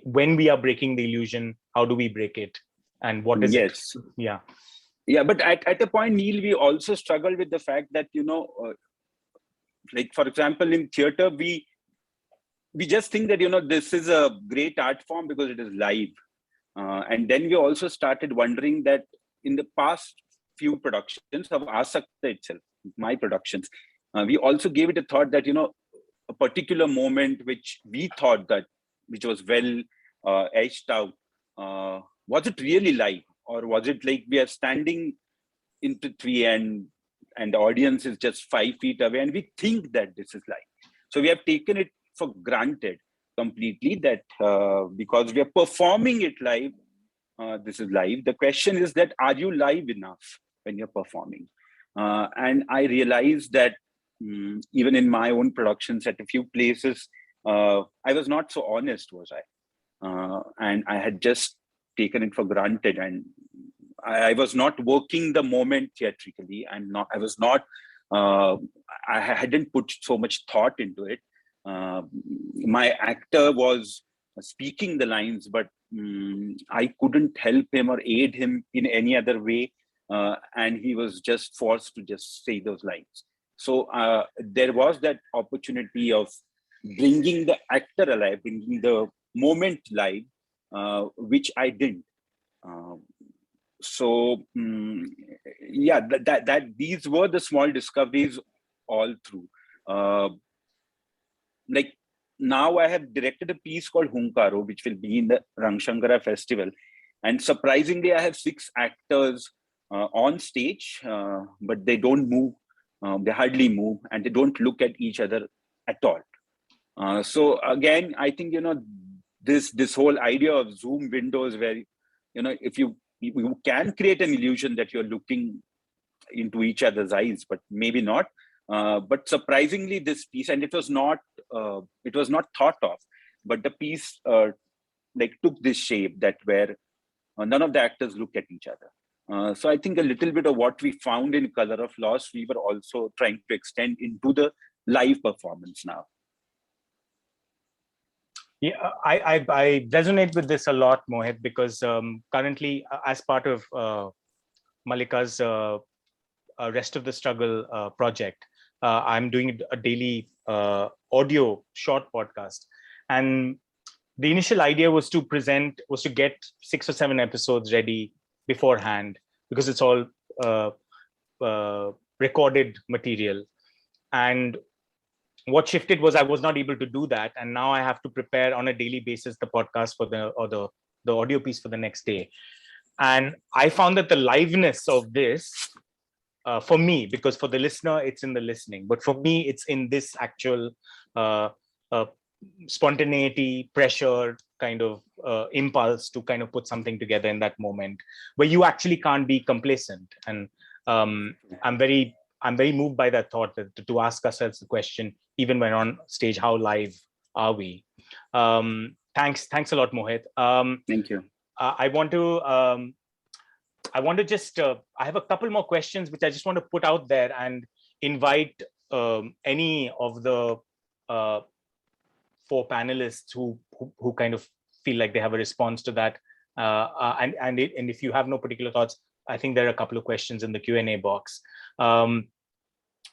S1: when we are breaking the illusion, how do we break it, and what is it?
S5: Yeah, but at a point, Neel, we also struggle with the fact that, like, for example, in theater, we just think that, this is a great art form because it is live. And then we also started wondering that in the past few productions of Asakta itself, my productions, we also gave it a thought that, a particular moment which we thought that, which was well etched out, was it really live, or was it like we are standing into tree and the audience is just 5 feet away and we think that this is live? So we have taken it for granted completely that because we are performing it live, this is live. The question is that, are you live enough when you're performing? And I realized that even in my own productions at a few places, I was not so honest, was I? And I had just taken it for granted, and I was not working the moment theatrically, and I was not, I hadn't put so much thought into it. My actor was speaking the lines, but I couldn't help him or aid him in any other way. And he was just forced to just say those lines. So there was that opportunity of bringing the actor alive, bringing the moment live, which I didn't. So yeah, that these were the small discoveries all through. Like now I have directed a piece called Hunkaro, which will be in the Rangshankara festival. And surprisingly, I have 6 actors on stage, but they don't move. They hardly move, and they don't look at each other at all. So again, I think, this whole idea of Zoom windows where, if you can create an illusion that you're looking into each other's eyes, but maybe not. But surprisingly, this piece, and it was not thought of, but the piece took this shape that where none of the actors look at each other. So I think a little bit of what we found in Color of Loss, we were also trying to extend into the live performance now.
S1: Yeah, I resonate with this a lot, Mohit, because currently, as part of Mallika's Rest of the Struggle project, I'm doing a daily audio short podcast. And the initial idea was to get 6 or 7 episodes ready beforehand, because it's all recorded material. And what shifted was I was not able to do that, and now I have to prepare on a daily basis the podcast for the audio piece for the next day. And I found that the liveness of this, for me, because for the listener it's in the listening, but for me it's in this actual spontaneity, pressure, kind of impulse to kind of put something together in that moment where you actually can't be complacent. And I'm very moved by that thought, that to ask ourselves the question, even when on stage, how live are we? Thanks a lot, Mohit.
S5: Thank you.
S1: I want to just, I have a couple more questions which I just want to put out there and invite any of the 4 panelists who kind of feel like they have a response to that. And if you have no particular thoughts, I think there are a couple of questions in the Q&A box.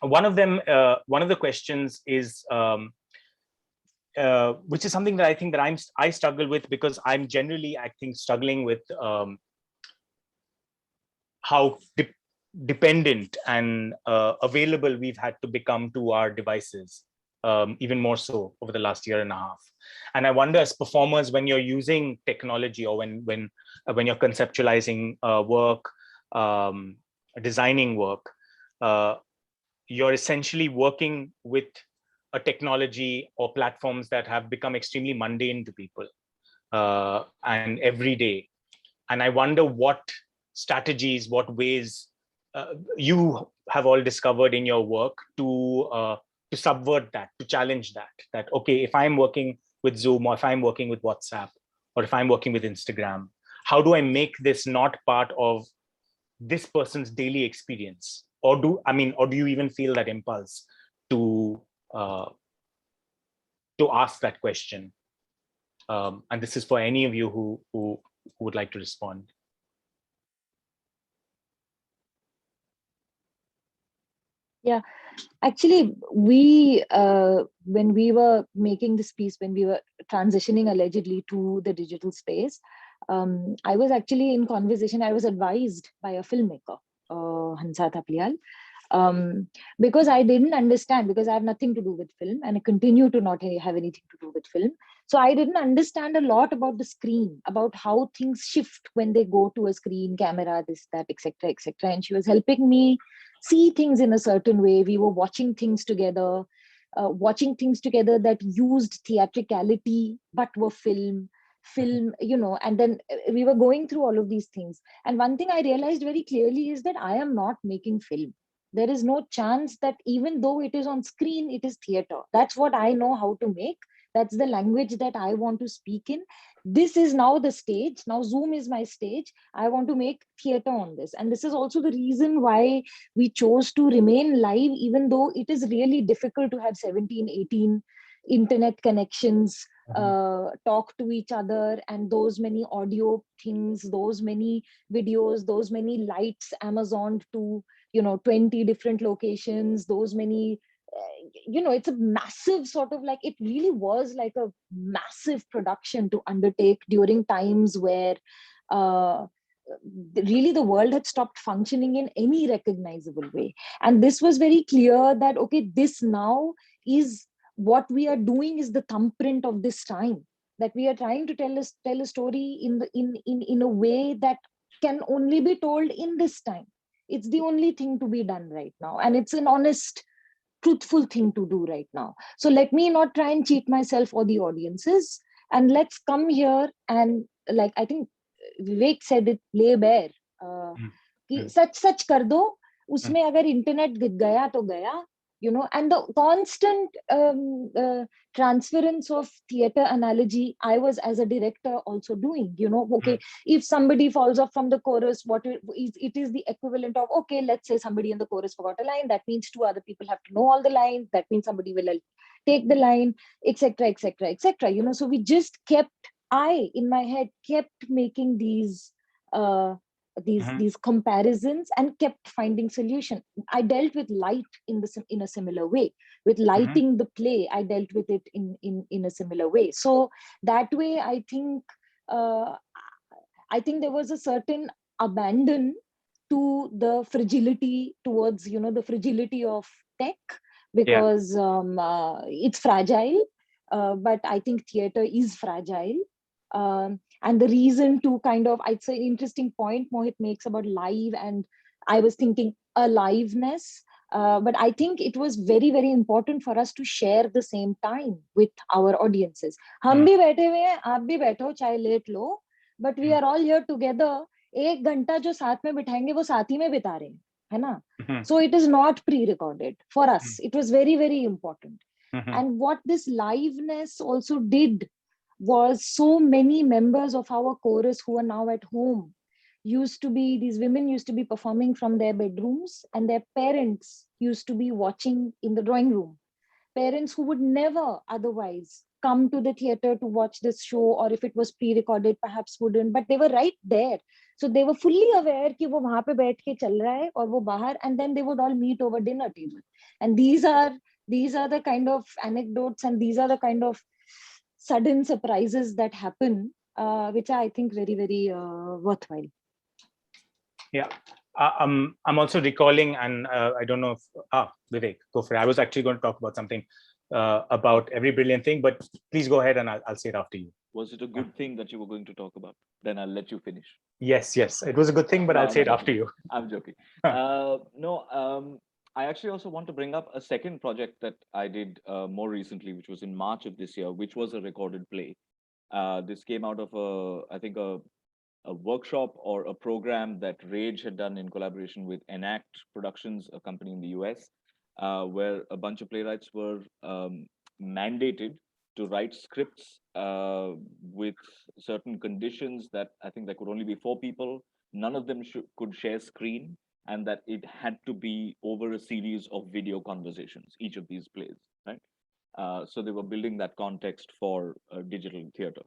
S1: One of the questions is, which is something that I think that I struggle with, because I'm generally, I think, struggling with how dependent and available we've had to become to our devices, even more so over the last year and a half. And I wonder, as performers, when you're using technology, or when you're conceptualizing work, designing work, you're essentially working with a technology or platforms that have become extremely mundane to people and every day. And I wonder what strategies, what ways you have all discovered in your work to subvert that, to challenge that, okay, if I'm working with Zoom, or if I'm working with WhatsApp, or if I'm working with Instagram, how do I make this not part of this person's daily experience? Or do you even feel that impulse to ask that question? And this is for any of you who would like to respond.
S3: Yeah, actually, when we were making this piece, when we were transitioning allegedly to the digital space, I was actually in conversation. I was advised by a filmmaker, Hansa Thapliyal, Because I didn't understand, because I have nothing to do with film and I continue to not have anything to do with film. So I didn't understand a lot about the screen, about how things shift when they go to a screen, camera, this, that, etc., etc. And she was helping me see things in a certain way. We were watching things together, that used theatricality but were film, and then we were going through all of these things. And one thing I realized very clearly is that I am not making film. There is no chance that even though it is on screen, it is theater. That's what I know how to make. That's the language that I want to speak in. This is now the stage. Now Zoom is my stage. I want to make theater on this. And this is also the reason why we chose to remain live, even though it is really difficult to have 17, 18 internet connections, talk to each other, and those many audio things, those many videos, those many lights Amazon to 20 different locations, those many it's a massive sort of, like, it really was like a massive production to undertake during times where really the world had stopped functioning in any recognizable way. And this was very clear that, okay, this now is what we are doing, is the thumbprint of this time, that we are trying to tell a story in a way that can only be told in this time. It's the only thing to be done right now, and it's an honest, truthful thing to do right now. So let me not try and cheat myself or the audiences, and let's come here and, like, I think Vivek said it, lay bare, कि सच कर दो, उसमें अगर internet गया तो गया, and the constant transference of theater analogy I was, as a director, also doing. Okay, if somebody falls off from the chorus, it is the equivalent of, okay, let's say somebody in the chorus forgot a line, that means two other people have to know all the lines, that means somebody will take the line, etc., etc., etc. So we just kept, I in my head kept making these comparisons and kept finding solution. I dealt with light in a similar way. With lighting the play, I dealt with it in a similar way. So that way, I think there was a certain abandon to the fragility, towards the fragility of tech, because it's fragile. But I think theater is fragile. And the reason to kind of, I'd say, interesting point Mohit makes about live, and I was thinking aliveness, but I think it was very, very important for us to share the same time with our audiences. हम भी बैठे हुए हैं, आप भी बैठो, चाहे लेट लो, but we are all here together. एक घंटा जो साथ में बिठाएंगे वो साथ ही में बिता रहे हैं, है ना? So it is not pre-recorded for us. It was very, very important. And what this liveness also did was, so many members of our chorus who are now at home these women used to be performing from their bedrooms, and their parents used to be watching in the drawing room. Parents who would never otherwise come to the theater to watch this show, or if it was pre-recorded, perhaps wouldn't, but they were right there. So they were fully aware कि वो वहाँ पे बैठ के चल रहा है और वो बाहर, and then they would all meet over dinner table. And these are the kind of anecdotes, and these are the kind of sudden surprises that happen, which are, I think, very, very worthwhile.
S1: Yeah, I'm also recalling, and I don't know if Vivek, go for it. I was actually going to talk about something about Every Brilliant Thing, but please go ahead and I'll say it after you.
S2: Was it a good thing that you were going to talk about? Then I'll let you finish.
S1: Yes, it was a good thing, but I'll say it after you.
S2: I'm joking. I actually also want to bring up a second project that I did more recently, which was in March of this year, which was a recorded play. This came out of a workshop or a program that Rage had done in collaboration with Enact Productions, a company in the US, where a bunch of playwrights were mandated to write scripts with certain conditions, that I think there could only be 4 people. None of them could share screen, and that it had to be over a series of video conversations, each of these plays, right? So they were building that context for digital theater.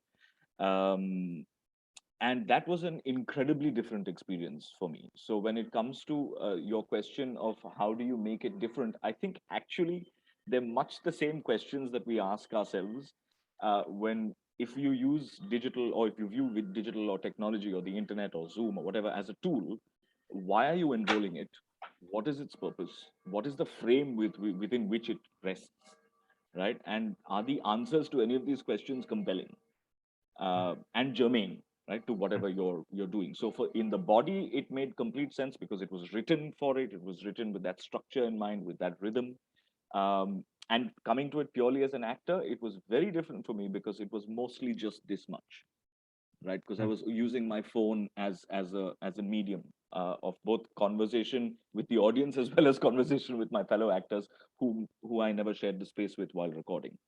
S2: And that was an incredibly different experience for me. So when it comes to your question of how do you make it different, I think actually they're much the same questions that we ask ourselves if you use digital, or if you view with digital or technology or the internet or Zoom or whatever as a tool. Why are you enrolling it? what is its purpose? What is the frame within which it rests, right? And are the answers to any of these questions compelling and germane, right, to whatever you're doing? So for in the body, it made complete sense because it was written for it. It was written with that structure in mind, with that rhythm. And coming to it purely as an actor, it was very different for me because it was mostly just this much, right? Because I was using my phone as a medium of both conversation with the audience as well as conversation with my fellow actors who I never shared the space with while recording.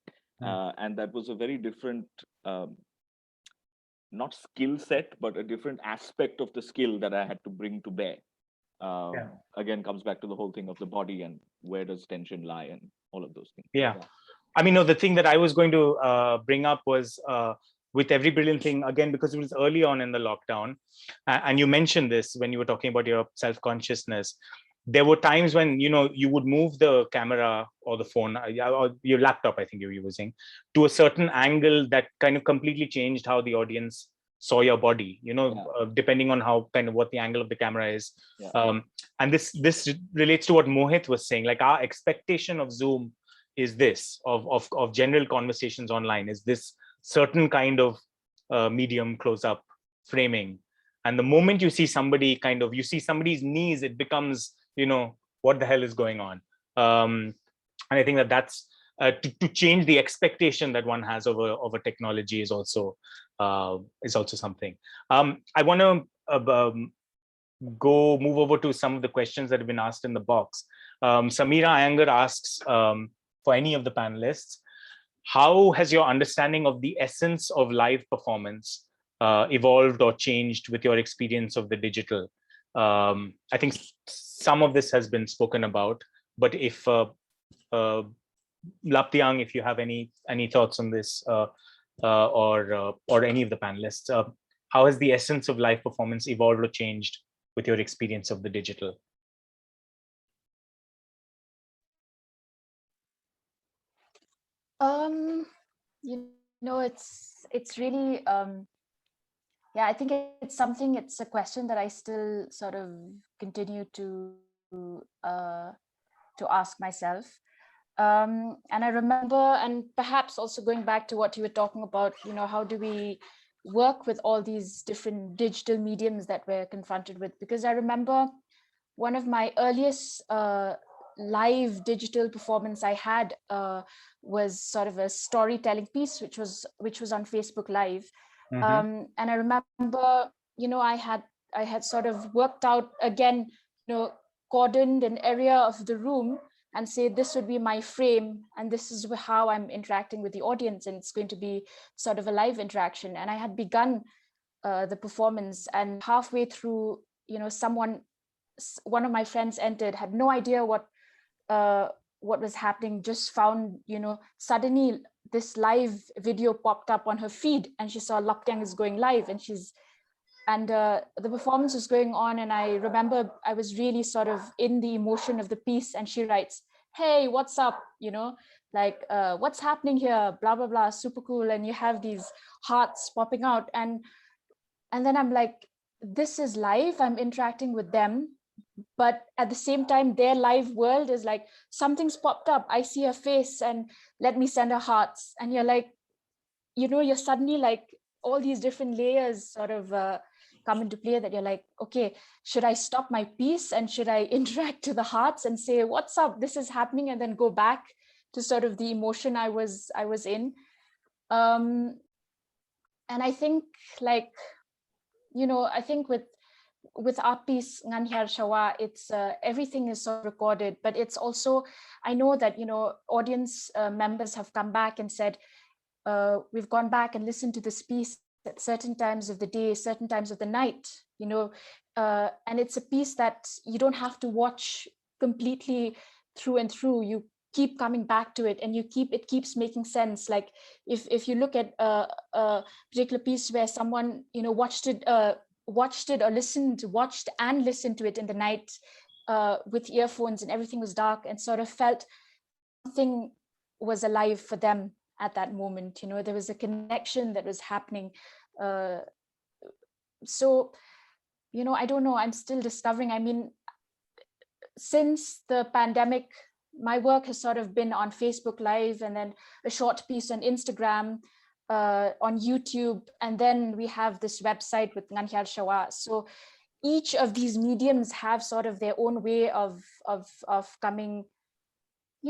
S2: And that was a very different, not skill set, but a different aspect of the skill that I had to bring to bear. Again, comes back to the whole thing of the body and where does tension lie and all of those things.
S1: Yeah. I mean, no, the thing that I was going to bring up was with Every Brilliant Thing, again, because it was early on in the lockdown. And you mentioned this when you were talking about your self-consciousness. There were times when, you would move the camera or the phone or your laptop, I think you were using, to a certain angle that kind of completely changed how the audience saw your body, depending on how kind of what the angle of the camera is. And this relates to what Mohit was saying, like our expectation of Zoom is this of general conversations online is this certain kind of medium close-up framing, and the moment you see somebody's knees, it becomes what the hell is going on. And I think that's to change the expectation that one has over technology is also something. I want to move over to some of the questions that have been asked in the box. Samira Iyengar asks, for any of the panelists, how has your understanding of the essence of live performance evolved or changed with your experience of the digital? I think some of this has been spoken about, but if Lapdiang, if you have any thoughts on this, or any of the panelists, how has the essence of live performance evolved or changed with your experience of the digital?
S4: It's really I think it's a question that I still sort of continue to ask myself. And I remember, and perhaps also going back to what you were talking about, how do we work with all these different digital mediums that we're confronted with? Because I remember one of my earliest live digital performance I had was sort of a storytelling piece, which was on Facebook Live. And I remember, I had sort of worked out again, cordoned an area of the room and say, this would be my frame, and this is how I'm interacting with the audience, and it's going to be sort of a live interaction. And I had begun the performance, and halfway through, one of my friends entered, had no idea what was happening, just found, suddenly this live video popped up on her feed, and she saw Lapdiang is going live, and the performance was going on. And I remember I was really sort of in the emotion of the piece, and she writes, hey, what's up? What's happening here? Blah, blah, blah, super cool. And you have these hearts popping out. And then I'm like, this is live, I'm interacting with them. But at the same time, their live world is like, something's popped up, I see her face, and let me send her hearts. And you're like, you're suddenly like, all these different layers sort of come into play, that you're like, okay, should I stop my piece and should I interact to the hearts and say, what's up, this is happening, and then go back to sort of the emotion I was in. And I think I think with our piece Nganhyar Shawa, it's everything is so recorded, but it's also, I know that audience members have come back and said, we've gone back and listened to this piece at certain times of the day, certain times of the night, and it's a piece that you don't have to watch completely through and through. You keep coming back to it, and it keeps making sense. Like if you look at a particular piece where someone watched or watched and listened to it in the night with earphones, and everything was dark, and sort of felt something was alive for them at that moment. There was a connection that was happening. So I don't know, I'm still discovering. I mean, since the pandemic, my work has sort of been on Facebook Live, and then a short piece on Instagram, on YouTube, and then we have this website with Nganhyal Shawa. So each of these mediums have sort of their own way of coming,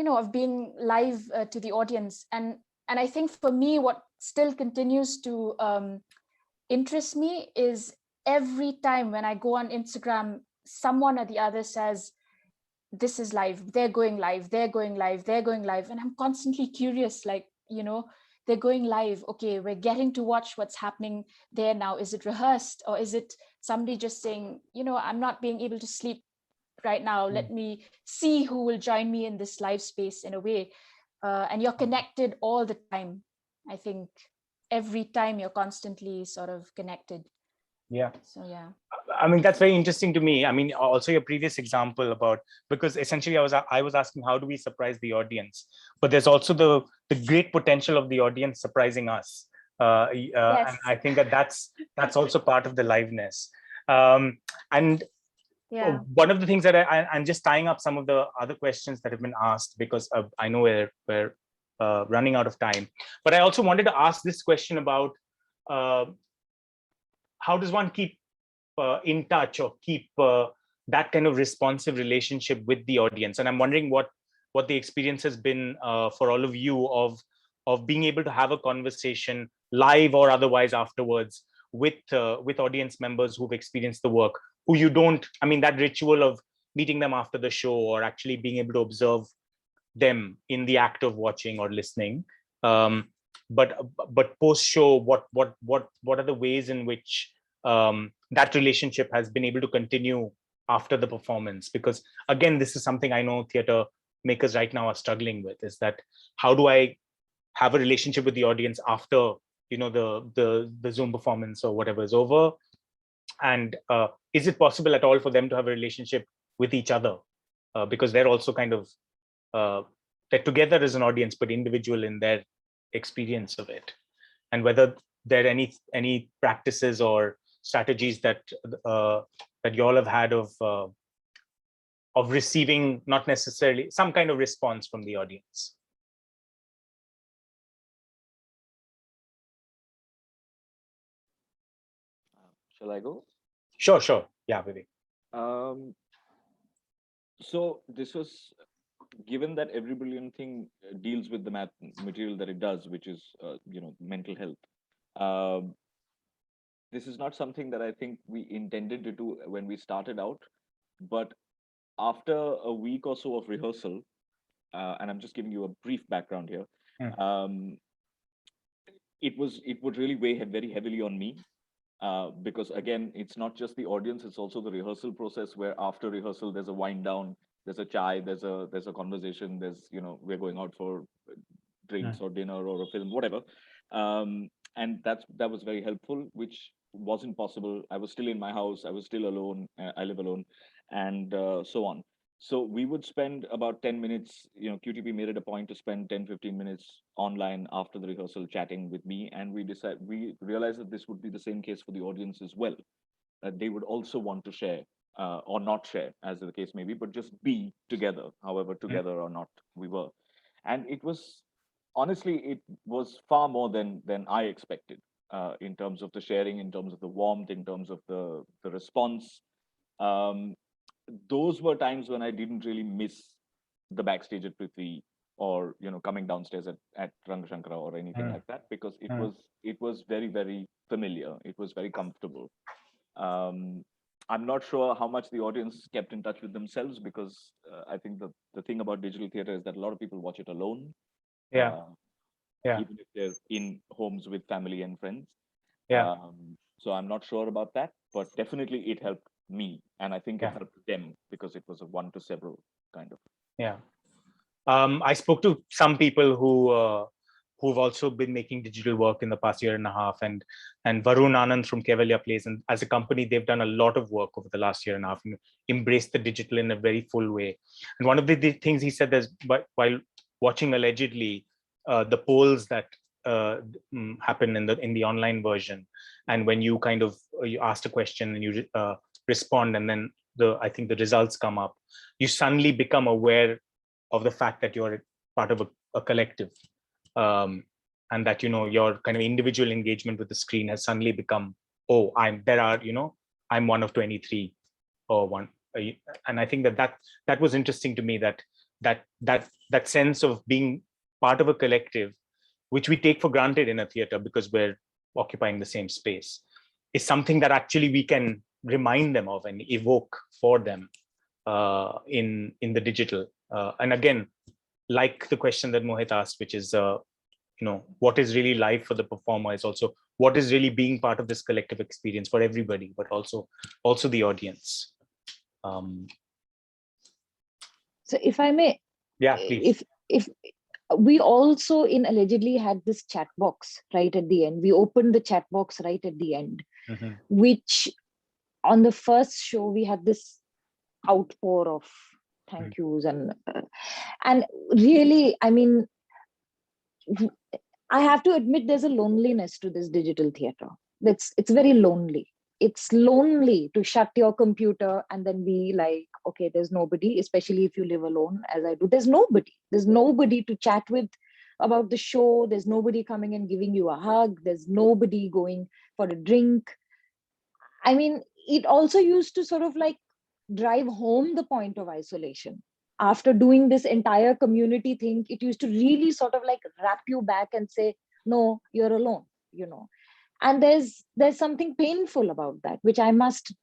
S4: of being live to the audience. And I think for me, what still continues to interest me is every time when I go on Instagram, someone or the other says, this is live, they're going live, they're going live, they're going live. And I'm constantly curious, like, they're going live. Okay, we're getting to watch what's happening there now. Is it rehearsed, or is it somebody just saying, I'm not being able to sleep right now, let me see who will join me in this live space, in a way. And you're connected all the time. I think every time you're constantly sort of connected.
S1: Yeah.
S4: So yeah.
S1: I mean, that's very interesting to me. I mean, also your previous example about, because essentially I was asking, how do we surprise the audience? But there's also the great potential of the audience surprising us.
S4: Yes.
S1: And I think that's also part of the liveness. And
S4: yeah,
S1: one of the things that I'm just tying up some of the other questions that have been asked, because I know we're running out of time. But I also wanted to ask this question about how does one keep in touch, or keep that kind of responsive relationship with the audience? And I'm wondering what the experience has been for all of you of being able to have a conversation live or otherwise afterwards with audience members who've experienced the work, who you don't, I mean, that ritual of meeting them after the show, or actually being able to observe them in the act of watching or listening. But post show, what are the ways in which that relationship has been able to continue after the performance? Because again, this is something I know theater makers right now are struggling with, is that how do I have a relationship with the audience after the Zoom performance or whatever is over? And is it possible at all for them to have a relationship with each other, because they're also kind of they're together as an audience but individual in their experience of it? And whether there are any practices or strategies that you all have had of receiving, not necessarily some kind of response from the audience.
S2: Shall I go?
S1: Sure. Yeah, Vivek.
S2: So this was, given that Every Brilliant Thing deals with the material that it does, which is mental health. This is not something that I think we intended to do when we started out, but after a week or so of rehearsal, and I'm just giving you a brief background here, it would really weigh very heavily on me. Because again, it's not just the audience, it's also the rehearsal process, where after rehearsal there's a wind down, there's a chai, there's a conversation, there's we're going out for drinks or dinner or a film, whatever. And that was very helpful, which wasn't possible. I was still in my house, I was still alone, I live alone, and so on. So we would spend about 10 minutes, QTP made it a point to spend 10-15 minutes online after the rehearsal chatting with me. And we realized that this would be the same case for the audience as well. That they would also want to share or not share, as the case may be, but just be together, however together or not we were. And it was, honestly, it was far more than I expected, in terms of the sharing, in terms of the warmth, in terms of the response. Those were times when I didn't really miss the backstage at Prithvi, or coming downstairs at Rangashankara or anything like that, because it was very, very familiar. It was very comfortable. I'm not sure how much the audience kept in touch with themselves, because I think the thing about digital theater is that a lot of people watch it alone. Even if they're in homes with family and friends. So I'm not sure about that, but definitely it helped me, and I think it helped them, because it was a one to several kind of.
S1: I spoke to some people who've also been making digital work in the past year and a half, and Varun Anand from Kevalya Plays, and as a company they've done a lot of work over the last year and a half and embraced the digital in a very full way. And one of the things he said is, while watching allegedly the polls that happen in the online version, and when you kind of you asked a question and you respond, and then I think the results come up, you suddenly become aware of the fact that you're part of a collective, and that, your kind of individual engagement with the screen has suddenly become, oh, I'm one of 23 or one. And I think that was interesting to me, that sense of being part of a collective, which we take for granted in a theater because we're occupying the same space, is something that actually we can remind them of and evoke for them in the digital. And again, like the question that Mohit asked, which is, what is really life for the performer, is also what is really being part of this collective experience for everybody, but also the audience.
S3: So if I may,
S1: yeah, please.
S3: If we also in Allegedly had this chat box right at the end, we opened the chat box right at the end, which on the first show we had this outpour of thank yous, and really, I mean, I have to admit there's a loneliness to this digital theater. It's very lonely. It's lonely to shut your computer and then be like, okay, there's nobody, especially if you live alone, as I do. There's nobody to chat with about the show. There's nobody coming and giving you a hug. There's nobody going for a drink. I mean, it also used to sort of like drive home the point of isolation. After doing this entire community thing, it used to really sort of like wrap you back and say, no, you're alone, and there's something painful about that, which I must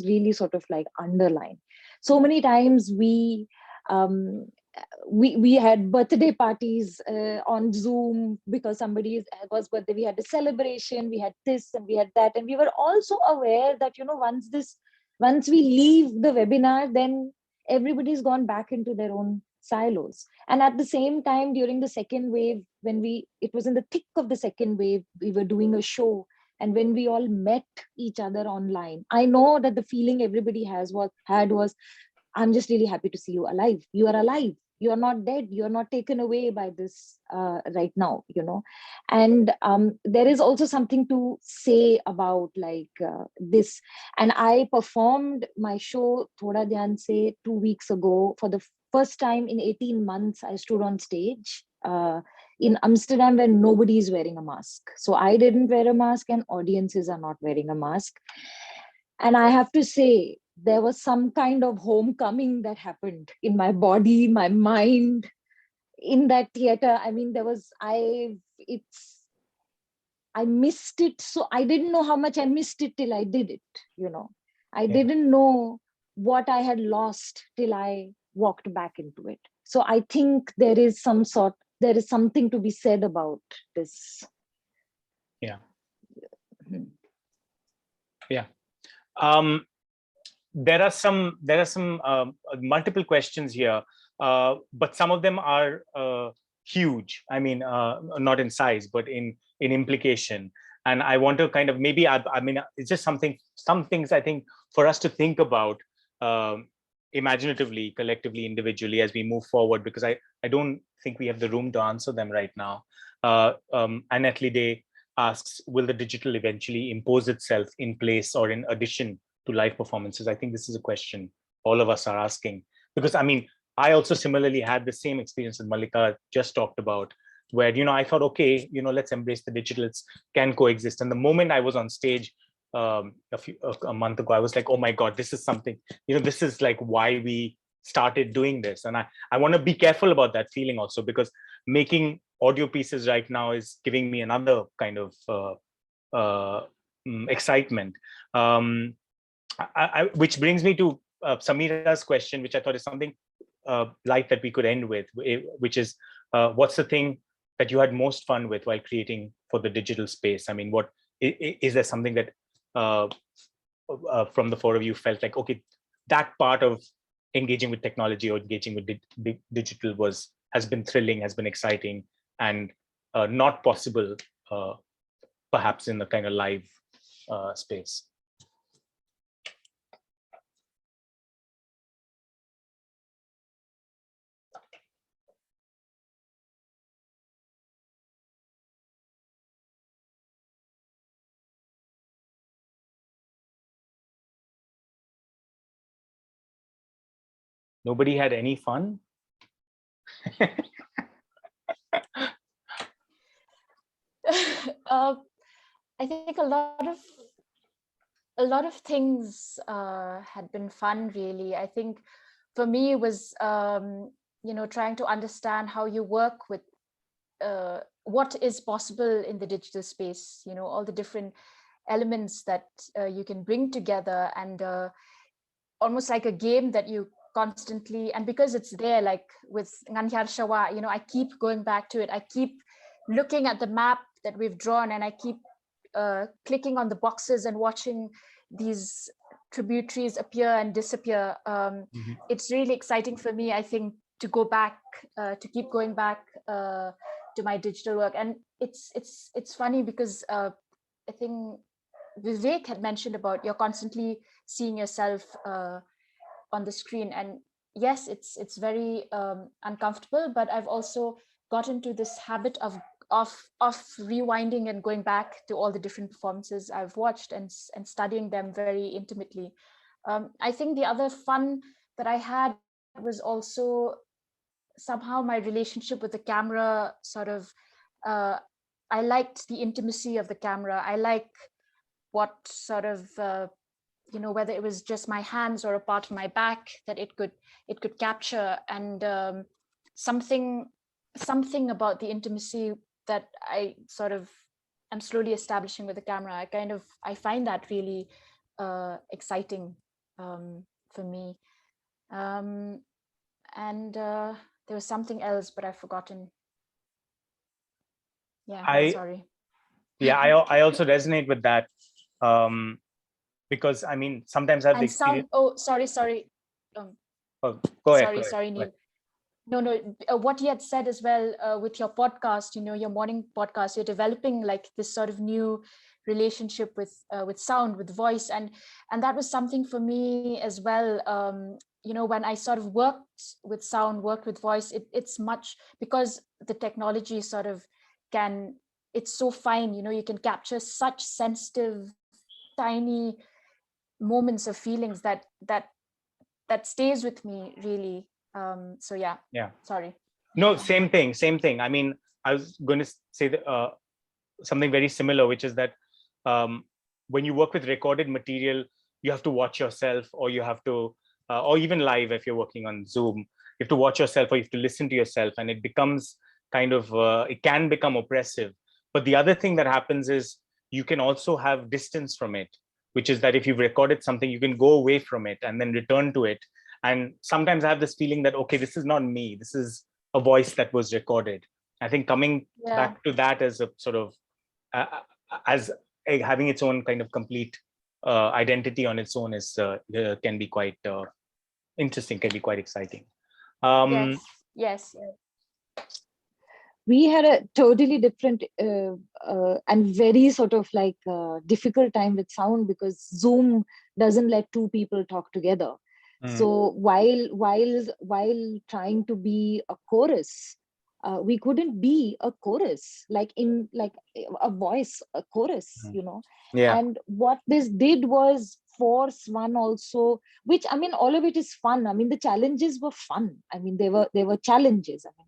S3: really sort of like underline. So many times we had birthday parties on Zoom because somebody's was birthday. We had a celebration, we had this and we had that, and we were also aware that once we leave the webinar, then everybody's gone back into their own silos. And at the same time, during the second wave, it was in the thick of the second wave, we were doing a show, and when we all met each other online, I know that the feeling everybody had was, I'm just really happy to see you alive. You are alive. You are not dead. You are not taken away by this right now, And there is also something to say about this. And I performed my show Thoda Dhyan Se 2 weeks ago. For the first time in 18 months, I stood on stage in Amsterdam where nobody is wearing a mask. So I didn't wear a mask and audiences are not wearing a mask. And I have to say, there was some kind of homecoming that happened in my body, my mind, in that theater. I mean, I missed it. So I didn't know how much I missed it till I did it, I didn't know what I had lost till I walked back into it. So I think there is something to be said about this.
S1: Yeah.
S3: Mm-hmm.
S1: Yeah. There are some multiple questions here, but some of them are huge. I mean, not in size, but in implication. And I want to kind of maybe, I mean, it's just some things I think for us to think about imaginatively, collectively, individually as we move forward, because I don't think we have the room to answer them right now. Annette Lide asks, will the digital eventually impose itself in place or in addition to live performances? I think this is a question all of us are asking, because I mean, I also similarly had the same experience that Mallika just talked about, where, I thought, okay, let's embrace the digital, it can coexist. And the moment I was on stage a month ago, I was like, oh my God, this is something, this is like why we started doing this. And I want to be careful about that feeling also, because making audio pieces right now is giving me another kind of excitement. Which brings me to Samira's question, which I thought is something light that we could end with, which is, what's the thing that you had most fun with while creating for the digital space? I mean, what is there something that from the four of you felt like, okay, that part of engaging with technology or engaging with digital has been thrilling, has been exciting, and not possible perhaps in the kind of live space? Nobody had any fun?
S4: I think a lot of things had been fun, really. I think for me it was trying to understand how you work with what is possible in the digital space, all the different elements that you can bring together, and almost like a game that you constantly, and because it's there, like with Nganhyar Shawa, I keep going back to it. I keep looking at the map that we've drawn, and I keep clicking on the boxes and watching these tributaries appear and disappear. It's really exciting for me, I think, to go back, to keep going back to my digital work. And it's funny because I think Vivek had mentioned about you're constantly seeing yourself on the screen, and yes, it's very uncomfortable, but I've also got into this habit of rewinding and going back to all the different performances I've watched and studying them very intimately. I think the other fun that I had was also somehow my relationship with the camera. Sort of, I liked the intimacy of the camera. I like what sort of whether it was just my hands or a part of my back that it could capture, and something about the intimacy that I sort of am slowly establishing with the camera. I find that really exciting for me. And there was something else, but I've forgotten. Yeah, sorry.
S1: Yeah, I also resonate with that. Because I mean, sometimes I have the experience.
S4: Oh, sorry.
S1: Go ahead.
S4: Sorry, Neel. No, what you had said as well with your podcast, your morning podcast, you're developing like this sort of new relationship with sound, with voice, and that was something for me as well. When I sort of worked with sound, worked with voice, it's much, because the technology sort of it's so fine, you can capture such sensitive, tiny moments of feelings that stays with me, really. So yeah, sorry.
S1: No, same thing. I mean, I was going to say that, something very similar, which is that when you work with recorded material, you have to watch yourself, or you have to or even live, if you're working on Zoom, you have to watch yourself, or you have to listen to yourself, and it becomes kind of it can become oppressive. But the other thing that happens is you can also have distance from it, which is that if you've recorded something, you can go away from it and then return to it. And sometimes I have this feeling that, okay, this is not me, this is a voice that was recorded. I think coming back to that as a sort of having its own kind of complete identity on its own is can be quite interesting, can be quite exciting.
S4: Yes.
S3: We had a totally different and very sort of like difficult time with sound, because Zoom doesn't let two people talk together. So while trying to be a chorus, we couldn't be a chorus, like in like a voice, a chorus, And what this did was force one also, which, I mean, all of it is fun. I mean, the challenges were fun. I mean, they were challenges. I mean,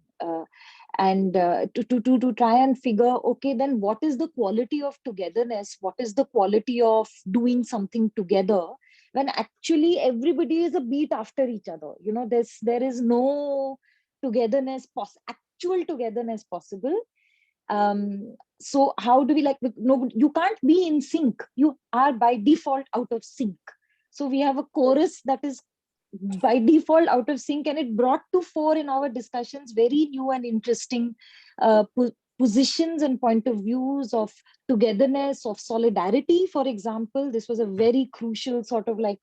S3: and to try and figure, okay, then what is the quality of togetherness? What is the quality of doing something together when actually everybody is a beat after each other? There is no togetherness, actual togetherness possible. So how do we, like, no, you can't be in sync. You are by default out of sync. So we have a chorus that is by default out of sync, and it brought to fore in our discussions very new and interesting positions and point of views of togetherness, of solidarity. For example, this was a very crucial sort of like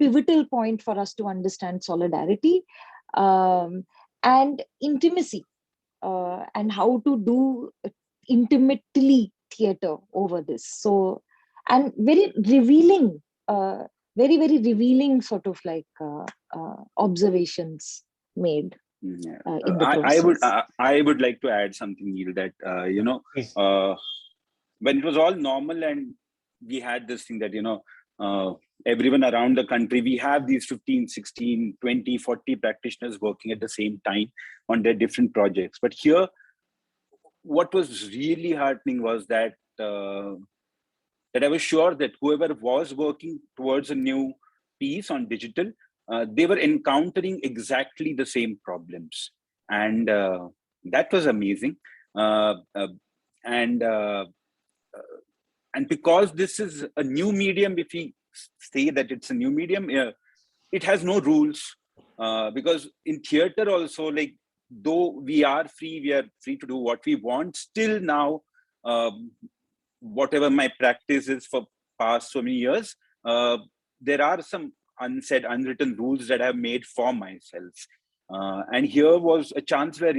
S3: pivotal point for us to understand solidarity, and intimacy, and how to do intimately theater over this. So, and very revealing, very revealing sort of like observations made. In the process.
S5: I would like to add something, Neel, that when it was all normal and we had this thing that everyone around the country. We have these 15, 16, 20, 40 practitioners working at the same time on their different projects. But here, what was really heartening was that that I was sure that whoever was working towards a new piece on digital, they were encountering exactly the same problems. And that was amazing. And because this is a new medium, if we say that it's a new medium, it has no rules. Because in theater also, like, though we are free to do what we want, still now, whatever my practice is for past so many years, there are some unsaid, unwritten rules that I've made for myself. And here was a chance where,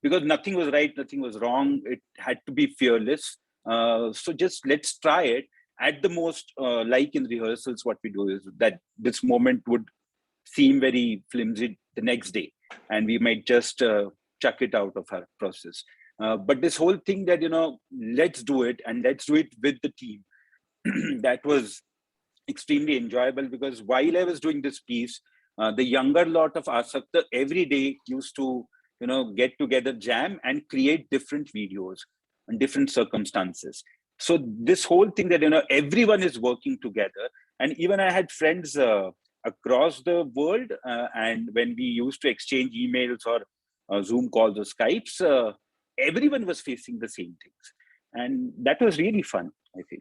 S5: because nothing was right, nothing was wrong, it had to be fearless. So just let's try it. At the most, like in rehearsals, what we do is that this moment would seem very flimsy the next day, and we might just chuck it out of our process. But this whole thing that, let's do it, and let's do it with the team, that was extremely enjoyable, because while I was doing this piece, the younger lot of Asakta every day used to, get together, jam, and create different videos and different circumstances. So this whole thing that, everyone is working together. And even I had friends across the world, and when we used to exchange emails or Zoom calls or Skypes, everyone was facing the same things. And that was really fun, I feel.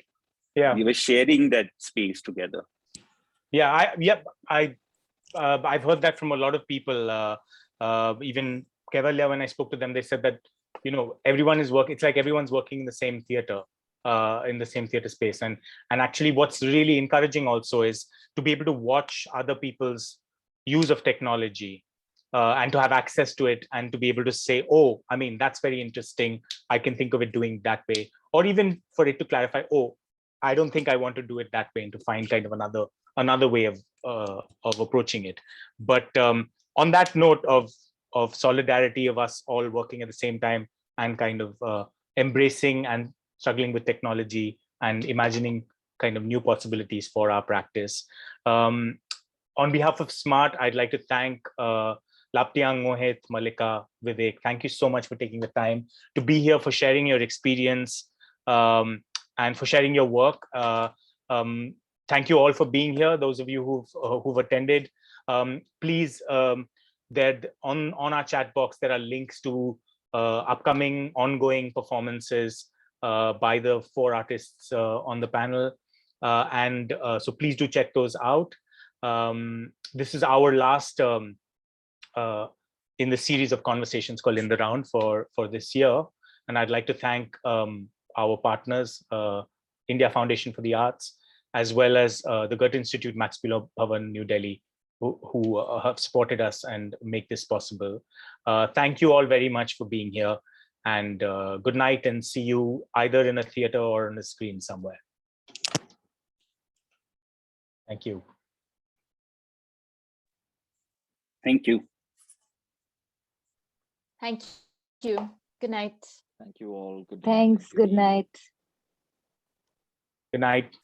S1: Yeah.
S5: We were sharing that space together.
S1: Yeah, I've heard that from a lot of people. Even Kevalia, when I spoke to them, they said that, everyone is working. It's like everyone's working in the same theater, in the same theater space. And actually, what's really encouraging also is to be able to watch other people's use of technology, and to have access to it, and to be able to say, oh, I mean, that's very interesting. I can think of it doing that way, or even for it to clarify, oh, I don't think I want to do it that way, and to find kind of another way of approaching it. But on that note of solidarity, of us all working at the same time, and kind of embracing and struggling with technology and imagining kind of new possibilities for our practice. On behalf of SMART, I'd like to thank Lapdiang, Mohit, Mallika, Vivek. Thank you so much for taking the time to be here, for sharing your experience, and for sharing your work. Thank you all for being here. Those of you who've attended, please, there on our chat box, there are links to upcoming ongoing performances by the 4 artists on the panel. So please do check those out. This is our last in the series of conversations called In the Round for this year. And I'd like to thank our partners, India Foundation for the Arts, as well as the Goethe Institute, Max Pillow Bhavan, New Delhi, who have supported us and make this possible. Thank you all very much for being here, and good night, and see you either in a theater or on a screen somewhere. Thank you.
S5: Thank you.
S4: Thank you. Good night.
S2: Thank you all. Good night.
S3: Thanks. Good night.
S1: Good night.